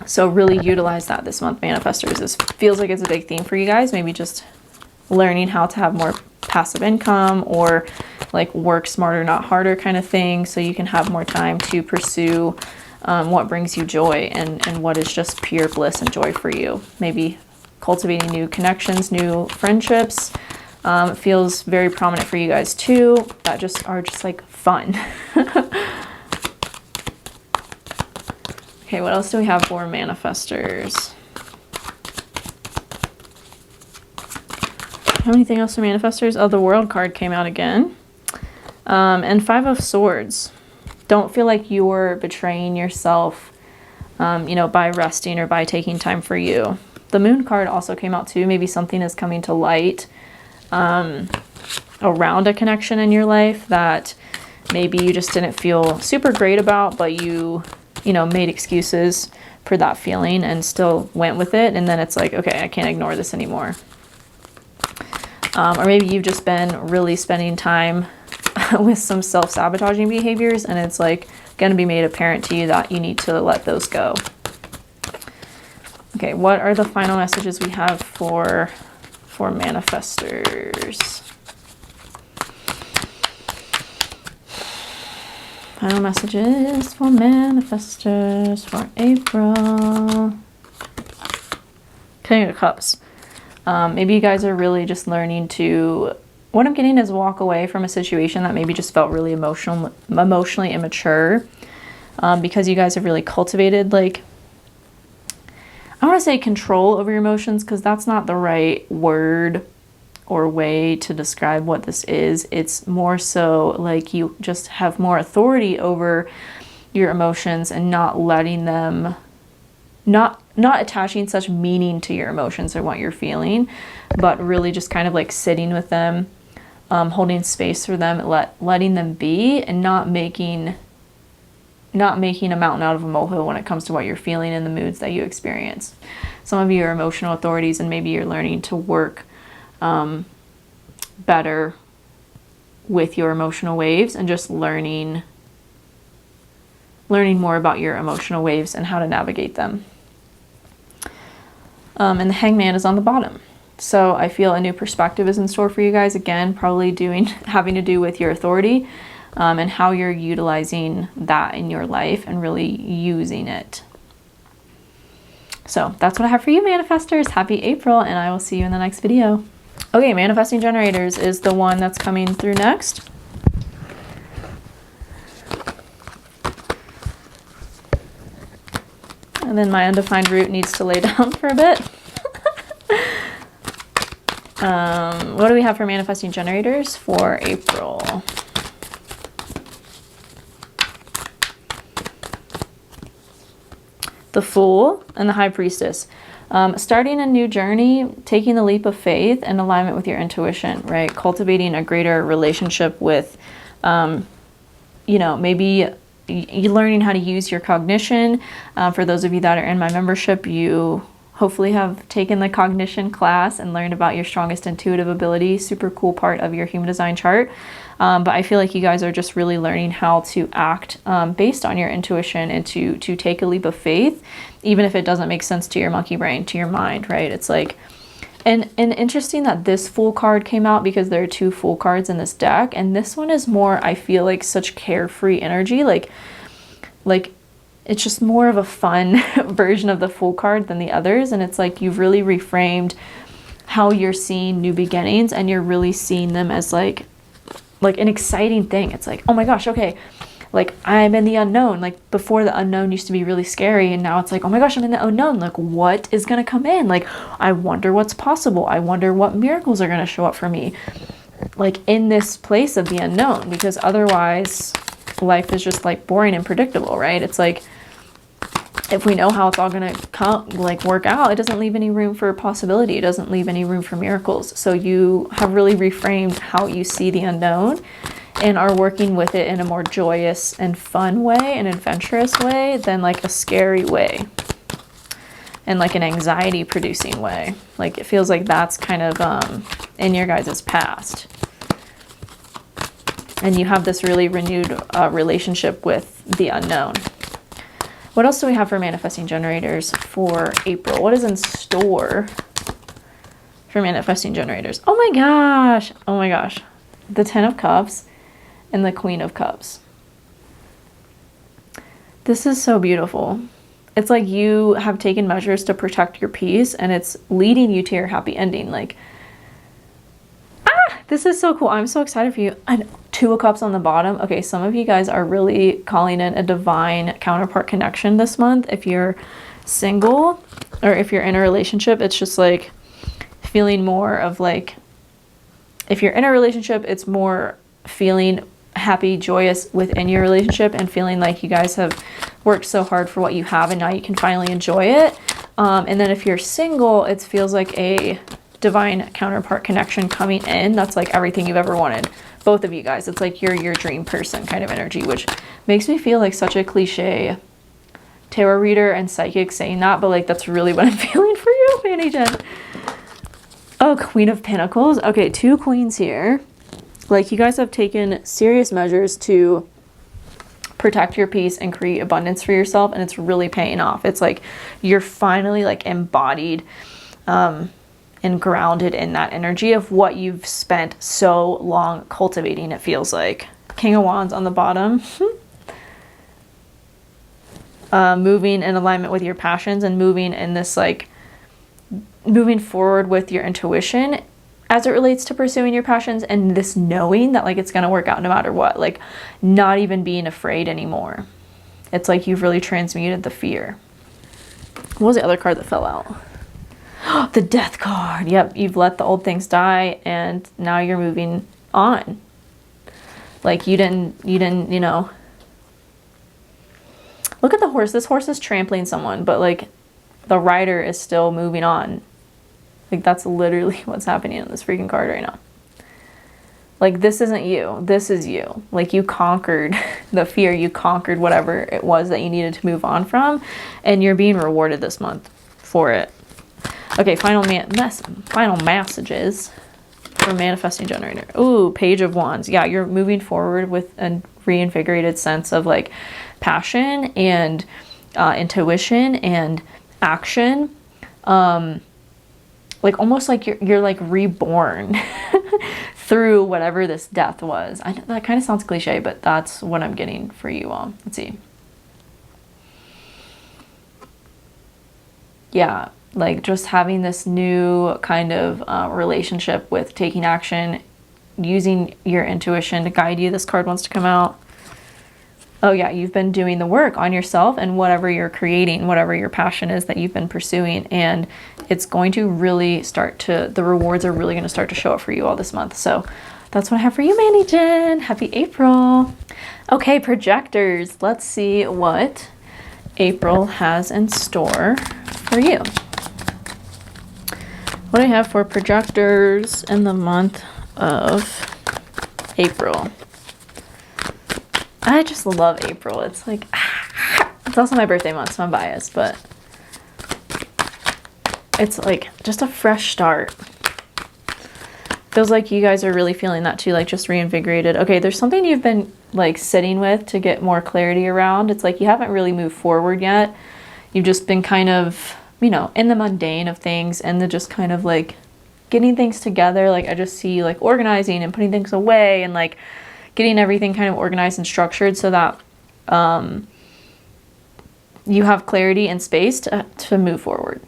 So really utilize that this month, manifestors. This feels like it's a big theme for you guys. Maybe just learning how to have more passive income, or like work smarter, not harder kind of thing. So you can have more time to pursue what brings you joy and what is just pure bliss and joy for you. Maybe cultivating new connections, new friendships. Feels very prominent for you guys too, that just are just like fun. Okay, what else do we have for manifestors? Anything else for manifestors? Oh, the World card came out again. And Five of Swords. Don't feel like you're betraying yourself, by resting or by taking time for you. The Moon card also came out too. Maybe something is coming to light around a connection in your life that maybe you just didn't feel super great about, but you made excuses for that feeling and still went with it. And then it's like, okay, I can't ignore this anymore. Or maybe you've just been really spending time with some self-sabotaging behaviors, and it's like going to be made apparent to you that you need to let those go. Okay, what are the final messages we have for manifestors? Final messages for manifestors for April. King of Cups. Maybe you guys are really just learning to, what I'm getting is walk away from a situation that maybe just felt really emotionally immature, because you guys have really cultivated, like, I want to say control over your emotions, because that's not the right word or way to describe what this is. It's more so like you just have more authority over your emotions and not letting them, not attaching such meaning to your emotions or what you're feeling, but really just kind of like sitting with them, holding space for them, letting them be, and not making a mountain out of a molehill when it comes to what you're feeling and the moods that you experience. Some of you are emotional authorities, and maybe you're learning to work better with your emotional waves, and just learning more about your emotional waves and how to navigate them. And the Hangman is on the bottom. So I feel a new perspective is in store for you guys. Again, probably having to do with your authority, and how you're utilizing that in your life and really using it. So that's what I have for you, manifestors. Happy April, and I will see you in the next video. Okay, manifesting generators is the one that's coming through next. And then my undefined root needs to lay down for a bit. What do we have for manifesting generators for April? the Fool, and the High Priestess. Starting a new journey, taking the leap of faith in alignment with your intuition, right? Cultivating a greater relationship with, you know, maybe you learning how to use your cognition. For those of you that are in my membership, you hopefully have taken the cognition class and learned about your strongest intuitive ability. Super cool part of your human design chart. But I feel like you guys are just really learning how to act based on your intuition and to take a leap of faith, even if it doesn't make sense to your monkey brain, to your mind, right? It's like, and interesting that this Fool card came out because there are 2 Fool cards in this deck. And this one is more, I feel like, such carefree energy. Like it's just more of a fun version of the Fool card than the others. And it's like you've really reframed how you're seeing new beginnings, and you're really seeing them as like an exciting thing. It's like, oh my gosh, okay, like I'm in the unknown. Like before, the unknown used to be really scary, and now it's like, oh my gosh, I'm in the unknown. Like what is going to come in? Like I wonder what's possible. I wonder what miracles are going to show up for me, like in this place of the unknown, because otherwise life is just like boring and predictable, right? It's like, if we know how it's all going to come, like work out, it doesn't leave any room for possibility. It doesn't leave any room for miracles. So you have really reframed how you see the unknown and are working with it in a more joyous and fun way, an adventurous way, than like a scary way and like an anxiety producing way. Like it feels like that's kind of in your guys' past. And you have this really renewed relationship with the unknown. What else do we have for manifesting generators for April? What is in store for manifesting generators? Oh my gosh. Oh my gosh. The 10 of Cups and the Queen of Cups. This is so beautiful. It's like you have taken measures to protect your peace, and it's leading you to your happy ending. Like, this is so cool. I'm so excited for you. And 2 of Cups on the bottom. Okay, some of you guys are really calling in a divine counterpart connection this month. If you're single or if you're in a relationship, it's just like feeling more of like, if you're in a relationship, it's more feeling happy, joyous within your relationship, and feeling like you guys have worked so hard for what you have and now you can finally enjoy it. And then if you're single, it feels like a divine counterpart connection coming in. That's like everything you've ever wanted. Both of you guys. It's like you're your dream person kind of energy, which makes me feel like such a cliche tarot reader and psychic saying that, but like that's really what I'm feeling for you, Manny Jen. Oh, Queen of Pentacles. Okay, 2 queens here. Like you guys have taken serious measures to protect your peace and create abundance for yourself, and it's really paying off. It's like you're finally like embodied and grounded in that energy of what you've spent so long cultivating, it feels like. King of Wands on the bottom. Moving in alignment with your passions and moving in this like, moving forward with your intuition as it relates to pursuing your passions, and this knowing that like it's going to work out no matter what, like not even being afraid anymore. It's like you've really transmuted the fear. What was the other card that fell out? The Death card. Yep, you've let the old things die and now you're moving on. Like you didn't, you know. Look at the horse. This horse is trampling someone, but like the rider is still moving on. Like that's literally what's happening in this freaking card right now. Like this isn't you. This is you. Like you conquered the fear. You conquered whatever it was that you needed to move on from, and you're being rewarded this month for it. Okay, final messages for manifesting generator. Ooh, Page of Wands. Yeah, you're moving forward with a reinvigorated sense of like passion and intuition and action. Like almost like you're like reborn through whatever this death was. I know that kind of sounds cliche, but that's what I'm getting for you all. Let's see. Yeah, like just having this new kind of relationship with taking action, using your intuition to guide you. This card wants to come out. Oh yeah, you've been doing the work on yourself and whatever you're creating, whatever your passion is that you've been pursuing, and it's going to really start to, the rewards are really going to start to show up for you all this month. So that's what I have for you, Manny Jen. Happy April. Okay, projectors. Let's see what April has in store for you. What do I have for projectors in the month of April? I just love April. It's like, it's also my birthday month, so I'm biased, but it's like just a fresh start. Feels like you guys are really feeling that too, like just reinvigorated. Okay, there's something you've been like sitting with to get more clarity around. It's like you haven't really moved forward yet. You've just been kind of, you know, in the mundane of things and the just kind of like getting things together. Like I just see like organizing and putting things away and like getting everything kind of organized and structured so that you have clarity and space to move forward.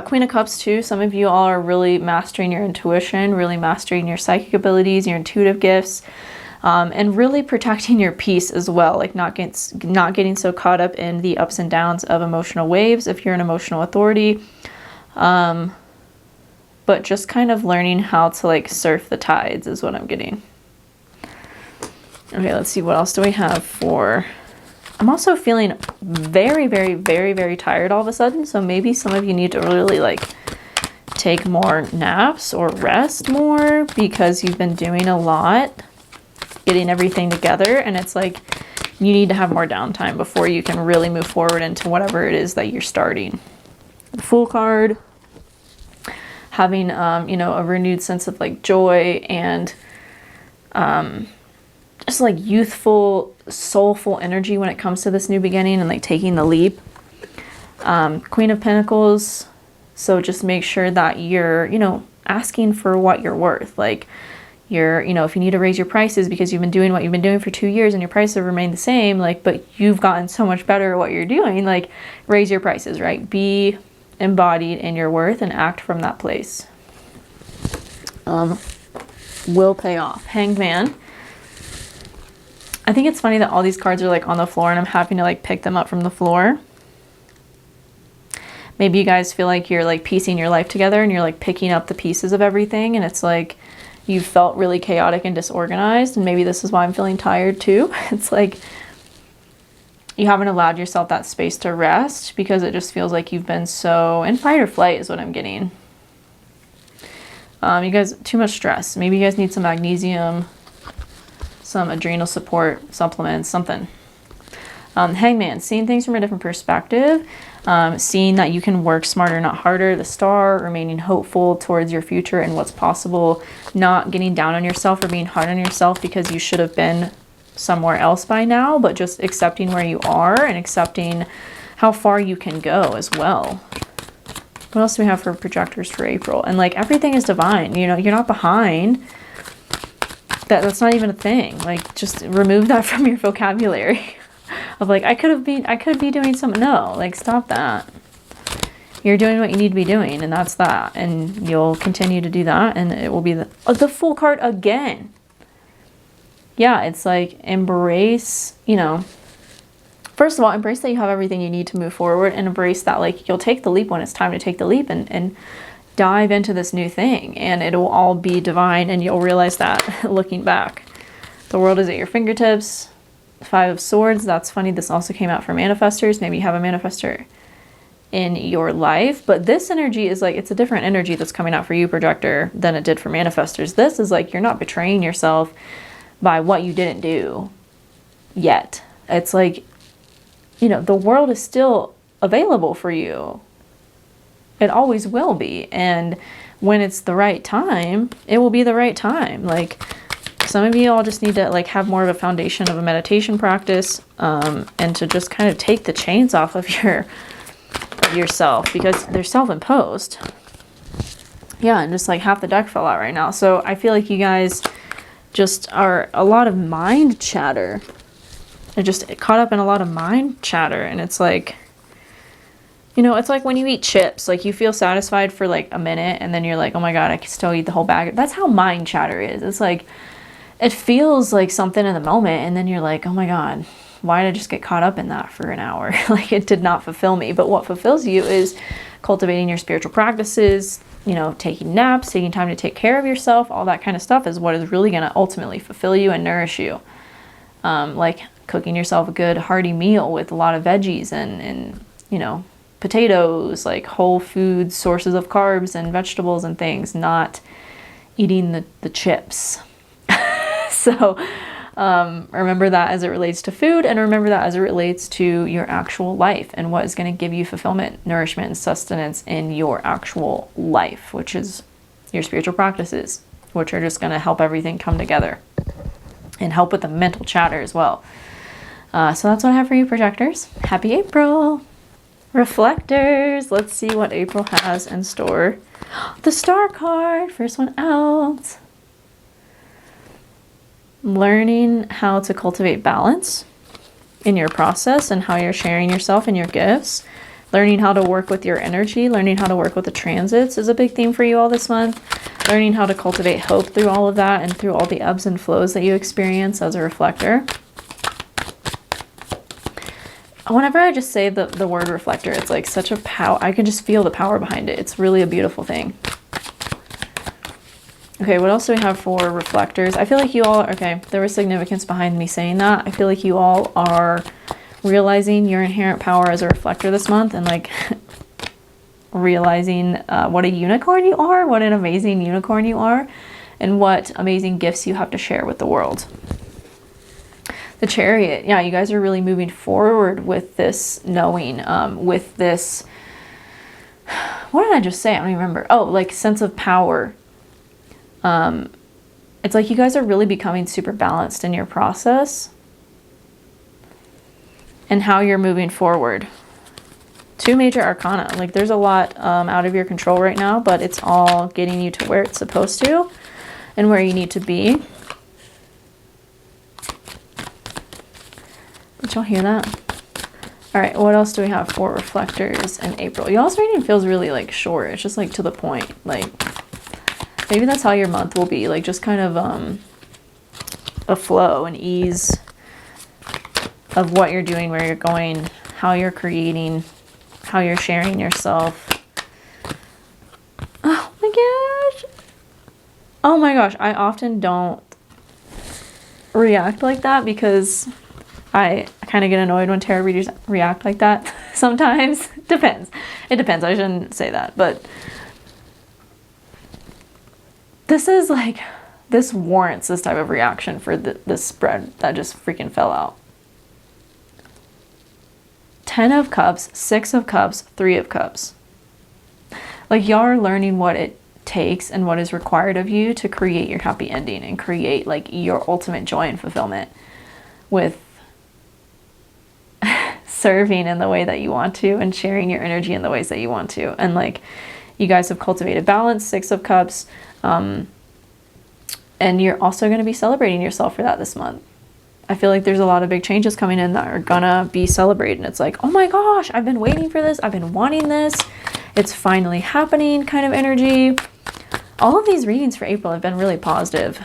Queen of Cups too. Some of you all are really mastering your intuition, really mastering your psychic abilities, your intuitive gifts, and really protecting your peace as well. Like not getting so caught up in the ups and downs of emotional waves if you're an emotional authority. But just kind of learning how to like surf the tides is what I'm getting. Okay, let's see. What else do we have for... I'm also feeling very, very, very, very tired all of a sudden. So maybe some of you need to really like take more naps or rest more because you've been doing a lot, getting everything together. And it's like you need to have more downtime before you can really move forward into whatever it is that you're starting. The Fool card, having, you know, a renewed sense of like joy and just like youthful, soulful energy when it comes to this new beginning and like taking the leap. Queen of Pentacles. So just make sure that you're, you know, asking for what you're worth. Like you're, you know, if you need to raise your prices because you've been doing what you've been doing for 2 years and your prices have remained the same, like, but you've gotten so much better at what you're doing, like raise your prices, right? Be embodied in your worth and act from that place. Will pay off. Hanged Man. I think it's funny that all these cards are like on the floor and I'm having to like pick them up from the floor. Maybe you guys feel like you're like piecing your life together and you're like picking up the pieces of everything and it's like you felt really chaotic and disorganized, and maybe this is why I'm feeling tired too. It's like you haven't allowed yourself that space to rest because it just feels like you've been so in fight or flight is what I'm getting. You guys, too much stress. Maybe you guys need some magnesium, some adrenal support supplements, something. Hangman, seeing things from a different perspective, seeing that you can work smarter, not harder. The Star, remaining hopeful towards your future and what's possible, not getting down on yourself or being hard on yourself because you should have been somewhere else by now, but just accepting where you are and accepting how far you can go as well. What else do we have for projectors for April? And like everything is divine, you know, you're not behind. That's not even a thing. Like just remove that from your vocabulary of like I could be doing something. No, like stop that. You're doing what you need to be doing, and that's that, and you'll continue to do that, and it will be the Fool card again. Yeah, it's like embrace, you know, first of all, embrace that you have everything you need to move forward, and embrace that like you'll take the leap when it's time to take the leap and dive into this new thing, and it'll all be divine, and you'll realize that looking back. The world is at your fingertips. 5 of Swords. That's funny. This also came out for manifestors. Maybe you have a manifestor in your life, but this energy is like, it's a different energy that's coming out for you, projector, than it did for manifestors. This is like, you're not betraying yourself by what you didn't do yet. It's like, you know, the world is still available for you. It always will be. And when it's the right time, it will be the right time. Like some of you all just need to like have more of a foundation of a meditation practice, and to just kind of take the chains off of yourself because they're self-imposed. Yeah, and just like half the deck fell out right now. So I feel like you guys just are a lot of mind chatter. They're just caught up in a lot of mind chatter, and it's like, you know, it's like when you eat chips, like you feel satisfied for like a minute and then you're like, oh my God, I can still eat the whole bag. That's how mind chatter is. It's like, it feels like something in the moment and then you're like, oh my God, why did I just get caught up in that for an hour? Like it did not fulfill me. But what fulfills you is cultivating your spiritual practices, you know, taking naps, taking time to take care of yourself, all that kind of stuff is what is really going to ultimately fulfill you and nourish you. Like cooking yourself a good hearty meal with a lot of veggies and you know, potatoes, like whole food sources of carbs and vegetables and things, not eating the chips. So remember that as it relates to food, and remember that as it relates to your actual life and what is going to give you fulfillment, nourishment, and sustenance in your actual life, which is your spiritual practices, which are just going to help everything come together and help with the mental chatter as well. So that's what I have for you, projectors. Happy April. Reflectors, let's see what April has in store. The Star card, first one out. Learning how to cultivate balance in your process and how you're sharing yourself and your gifts. Learning how to work with your energy, learning how to work with the transits is a big theme for you all this month. Learning how to cultivate hope through all of that and through all the ebbs and flows that you experience as a reflector. Whenever I just say the word reflector, it's like such a power. I can just feel the power behind it. It's really a beautiful thing. Okay, what else do we have for reflectors? I feel like you all, okay, there was significance behind me saying that. I feel like you all are realizing your inherent power as a reflector this month, and like realizing what a unicorn you are, what an amazing unicorn you are, and what amazing gifts you have to share with the world. The Chariot, yeah, you guys are really moving forward with this knowing, with this, what did I just say? I don't even remember. Oh, like sense of power. It's like you guys are really becoming super balanced in your process and how you're moving forward. 2 major arcana. Like there's a lot out of your control right now, but it's all getting you to where it's supposed to and where you need to be. Did y'all hear that? All right, what else do we have for reflectors in April? Y'all's reading feels really like short. It's just like to the point. Like maybe that's how your month will be. Like just kind of a flow and ease of what you're doing, where you're going, how you're creating, how you're sharing yourself. Oh my gosh. Oh my gosh. I often don't react like that because I kind of get annoyed when tarot readers react like that sometimes. Depends. It depends. I shouldn't say that. But this is like, this warrants this type of reaction for this spread that just freaking fell out. 10 of Cups, 6 of Cups, 3 of Cups. Like y'all are learning what it takes and what is required of you to create your happy ending and create like your ultimate joy and fulfillment with serving in the way that you want to and sharing your energy in the ways that you want to. And like you guys have cultivated balance, 6 of Cups, and you're also going to be celebrating yourself for that this month. I feel like there's a lot of big changes coming in that are gonna be celebrated. And it's like, oh my gosh, I've been waiting for this. I've been wanting this. It's finally happening kind of energy. All of these readings for April have been really positive.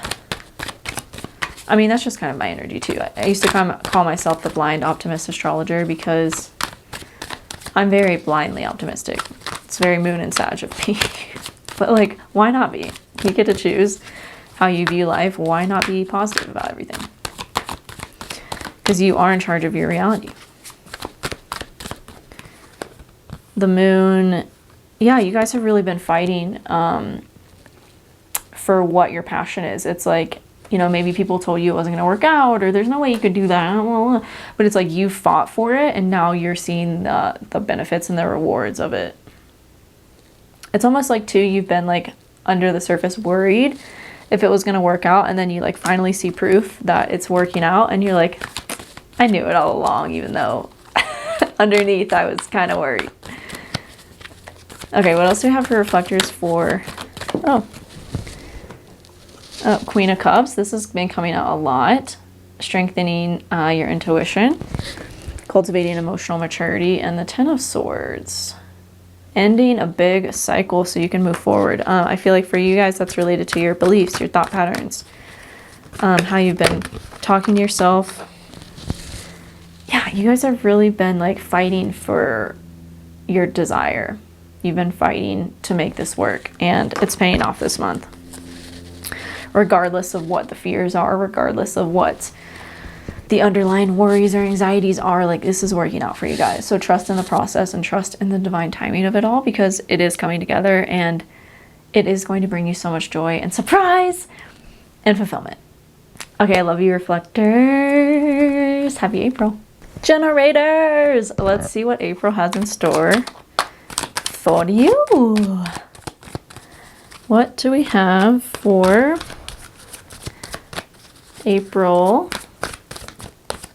I mean, that's just kind of my energy too. I used to call myself the blind optimist astrologer because I'm very blindly optimistic. It's very moon and Sag of me. But like, why not be? You get to choose how you view life. Why not be positive about everything? Because you are in charge of your reality. The moon, yeah, you guys have really been fighting for what your passion is. It's like, you know, maybe people told you it wasn't going to work out, or there's no way you could do that. But it's like you fought for it, and now you're seeing the benefits and the rewards of it. It's almost like, too, you've been like under the surface worried if it was going to work out, and then you like finally see proof that it's working out, and you're like, I knew it all along, even though underneath I was kind of worried. Okay, what else do we have for reflectors for, Queen of Cups. This has been coming out a lot. Strengthening your intuition, cultivating emotional maturity, and the 10 of Swords. Ending a big cycle so you can move forward. I feel like for you guys, that's related to your beliefs, your thought patterns, how you've been talking to yourself. Yeah, you guys have really been like fighting for your desire. You've been fighting to make this work, and it's paying off this month. Regardless of what the fears are, regardless of what the underlying worries or anxieties are, like, this is working out for you guys. So trust in the process and trust in the divine timing of it all, because it is coming together and it is going to bring you so much joy and surprise and fulfillment. Okay, I love you, reflectors. Happy April. Generators, let's see what April has in store for you. What do we have for April,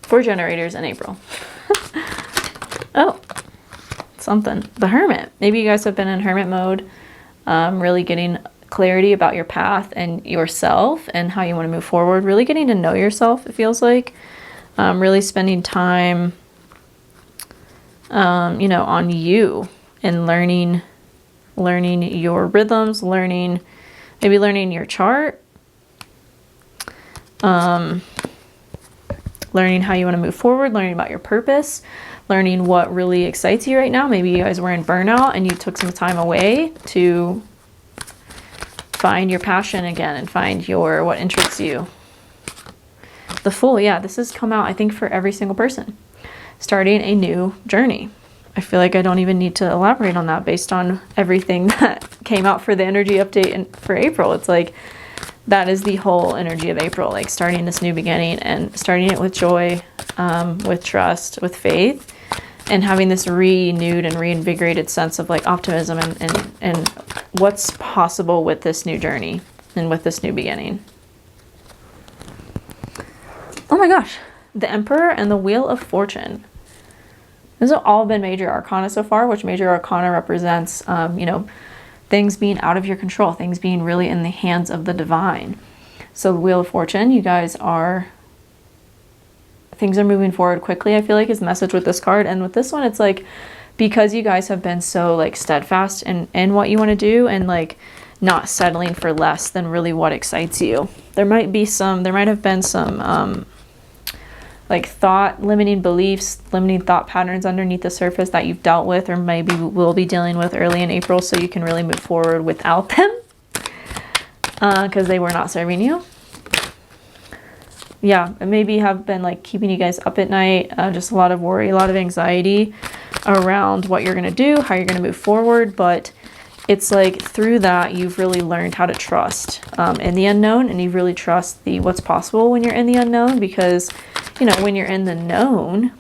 for generators in April? Oh, something. The Hermit. Maybe you guys have been in hermit mode, really getting clarity about your path and yourself and how you want to move forward, really getting to know yourself, it feels like. Really spending time, you know, on you and learning your rhythms, maybe learning your chart, learning how you want to move forward, learning about your purpose, learning what really excites you right now. Maybe you guys were in burnout and you took some time away to find your passion again and find what interests you. The Fool, yeah, this has come out, I think, for every single person. Starting a new journey. I feel like I don't even need to elaborate on that based on everything that came out for the energy update for April. It's like, that is the whole energy of April, like starting this new beginning and starting it with joy, with trust, with faith, and having this renewed and reinvigorated sense of like optimism and what's possible with this new journey and with this new beginning. Oh my gosh, the Emperor and the Wheel of Fortune. These have all been major arcana so far, which major arcana represents, you know, things being out of your control, things being really in the hands of the divine. So the Wheel of Fortune, you guys things are moving forward quickly, I feel like, is the message with this card. And with this one, it's like, because you guys have been so like steadfast in what you want to do and like not settling for less than really what excites you. There might have been some like limiting beliefs, limiting thought patterns underneath the surface that you've dealt with or maybe will be dealing with early in April, so you can really move forward without them because they were not serving you. Yeah, maybe have been like keeping you guys up at night, just a lot of worry, a lot of anxiety around what you're going to do, how you're going to move forward. But it's like through that, you've really learned how to trust in the unknown, and you really trust what's possible when you're in the unknown, because, you know, when you're in the known,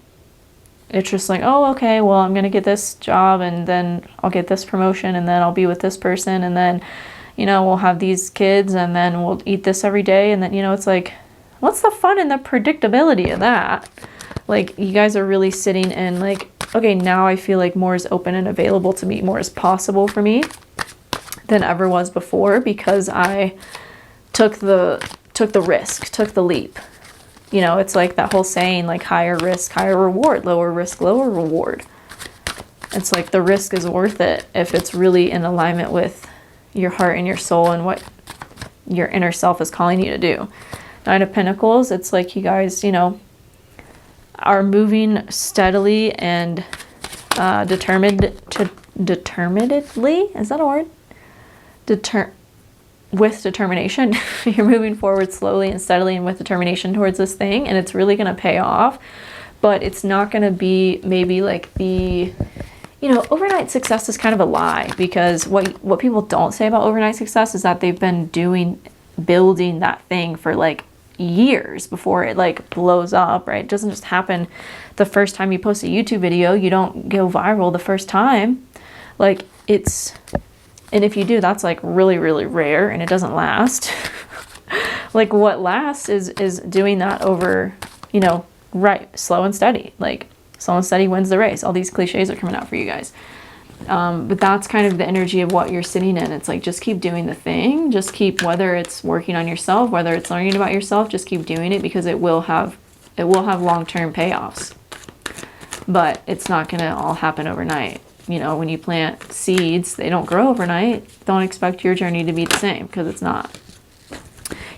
it's just like, oh, okay, well, I'm going to get this job and then I'll get this promotion and then I'll be with this person and then, you know, we'll have these kids and then we'll eat this every day. And then, you know, it's like, what's the fun in the predictability of that? Like, you guys are really sitting in like, okay, now I feel like more is open and available to me, more is possible for me than ever was before, because I took the risk, took the leap. You know, it's like that whole saying, like, higher risk, higher reward, lower risk, lower reward. It's like the risk is worth it if it's really in alignment with your heart and your soul and what your inner self is calling you to do. Nine of Pentacles, it's like you guys, you know, are moving steadily and determinedly, is that a word? With determination. You're moving forward slowly and steadily and with determination towards this thing, and it's really going to pay off. But it's not going to be maybe like the, you know, overnight success is kind of a lie, because what people don't say about overnight success is that they've been building that thing for like years before it like blows up, right? It doesn't just happen the first time you post a YouTube video. You don't go viral the first time. Like, and if you do, that's like really, really rare, and it doesn't last. Like, what lasts is doing that over, you know, right, slow and steady. Like, slow and steady wins the race. All these cliches are coming out for you guys. But that's kind of the energy of what you're sitting in. It's like, just keep doing the thing. Just keep, whether it's working on yourself, whether it's learning about yourself, just keep doing it, because it will have long-term payoffs. But it's not going to all happen overnight. You know, when you plant seeds, they don't grow overnight. Don't expect your journey to be the same, because it's not.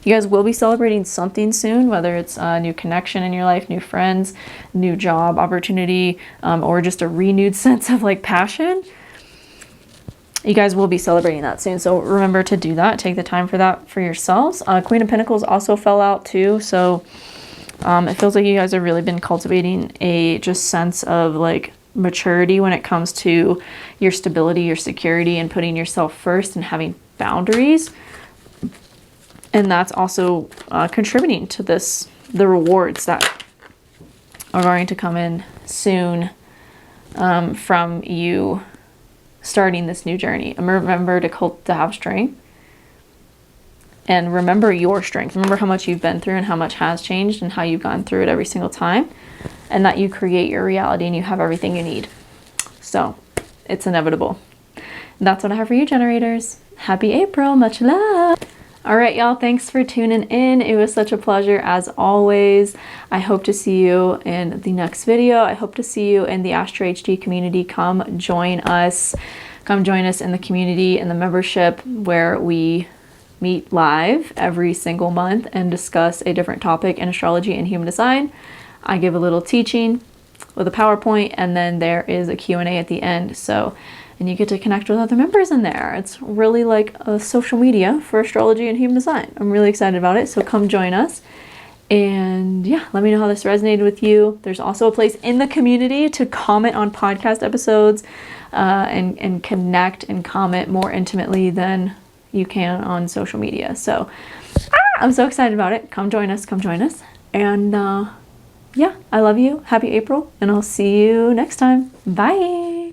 You guys will be celebrating something soon, whether it's a new connection in your life, new friends, new job opportunity, or just a renewed sense of like passion. You guys will be celebrating that soon. So remember to do that. Take the time for that for yourselves. Queen of Pentacles also fell out too. So It feels like you guys have really been cultivating a just sense of like maturity when it comes to your stability, your security, and putting yourself first and having boundaries. And that's also contributing to this, the rewards that are going to come in soon from you starting this new journey. And remember to have strength. And remember your strength. Remember how much you've been through and how much has changed and how you've gone through it every single time. And that you create your reality and you have everything you need. So it's inevitable. And that's what I have for you, generators. Happy April. Much love. All right, y'all. Thanks for tuning in. It was such a pleasure as always. I hope to see you in the next video. I hope to see you in the AstroHD community. Come join us. Come join us in the community, in the membership, where we meet live every single month and discuss a different topic in astrology and human design. I give a little teaching with a PowerPoint, and then there is a Q&A at the end. And you get to connect with other members in there. It's really like a social media for astrology and human design. I'm really excited about it. So come join us. And yeah, let me know how this resonated with you. There's also a place in the community to comment on podcast episodes and connect and comment more intimately than you can on social media. So I'm so excited about it. Come join us. Come join us. And yeah, I love you. Happy April. And I'll see you next time. Bye.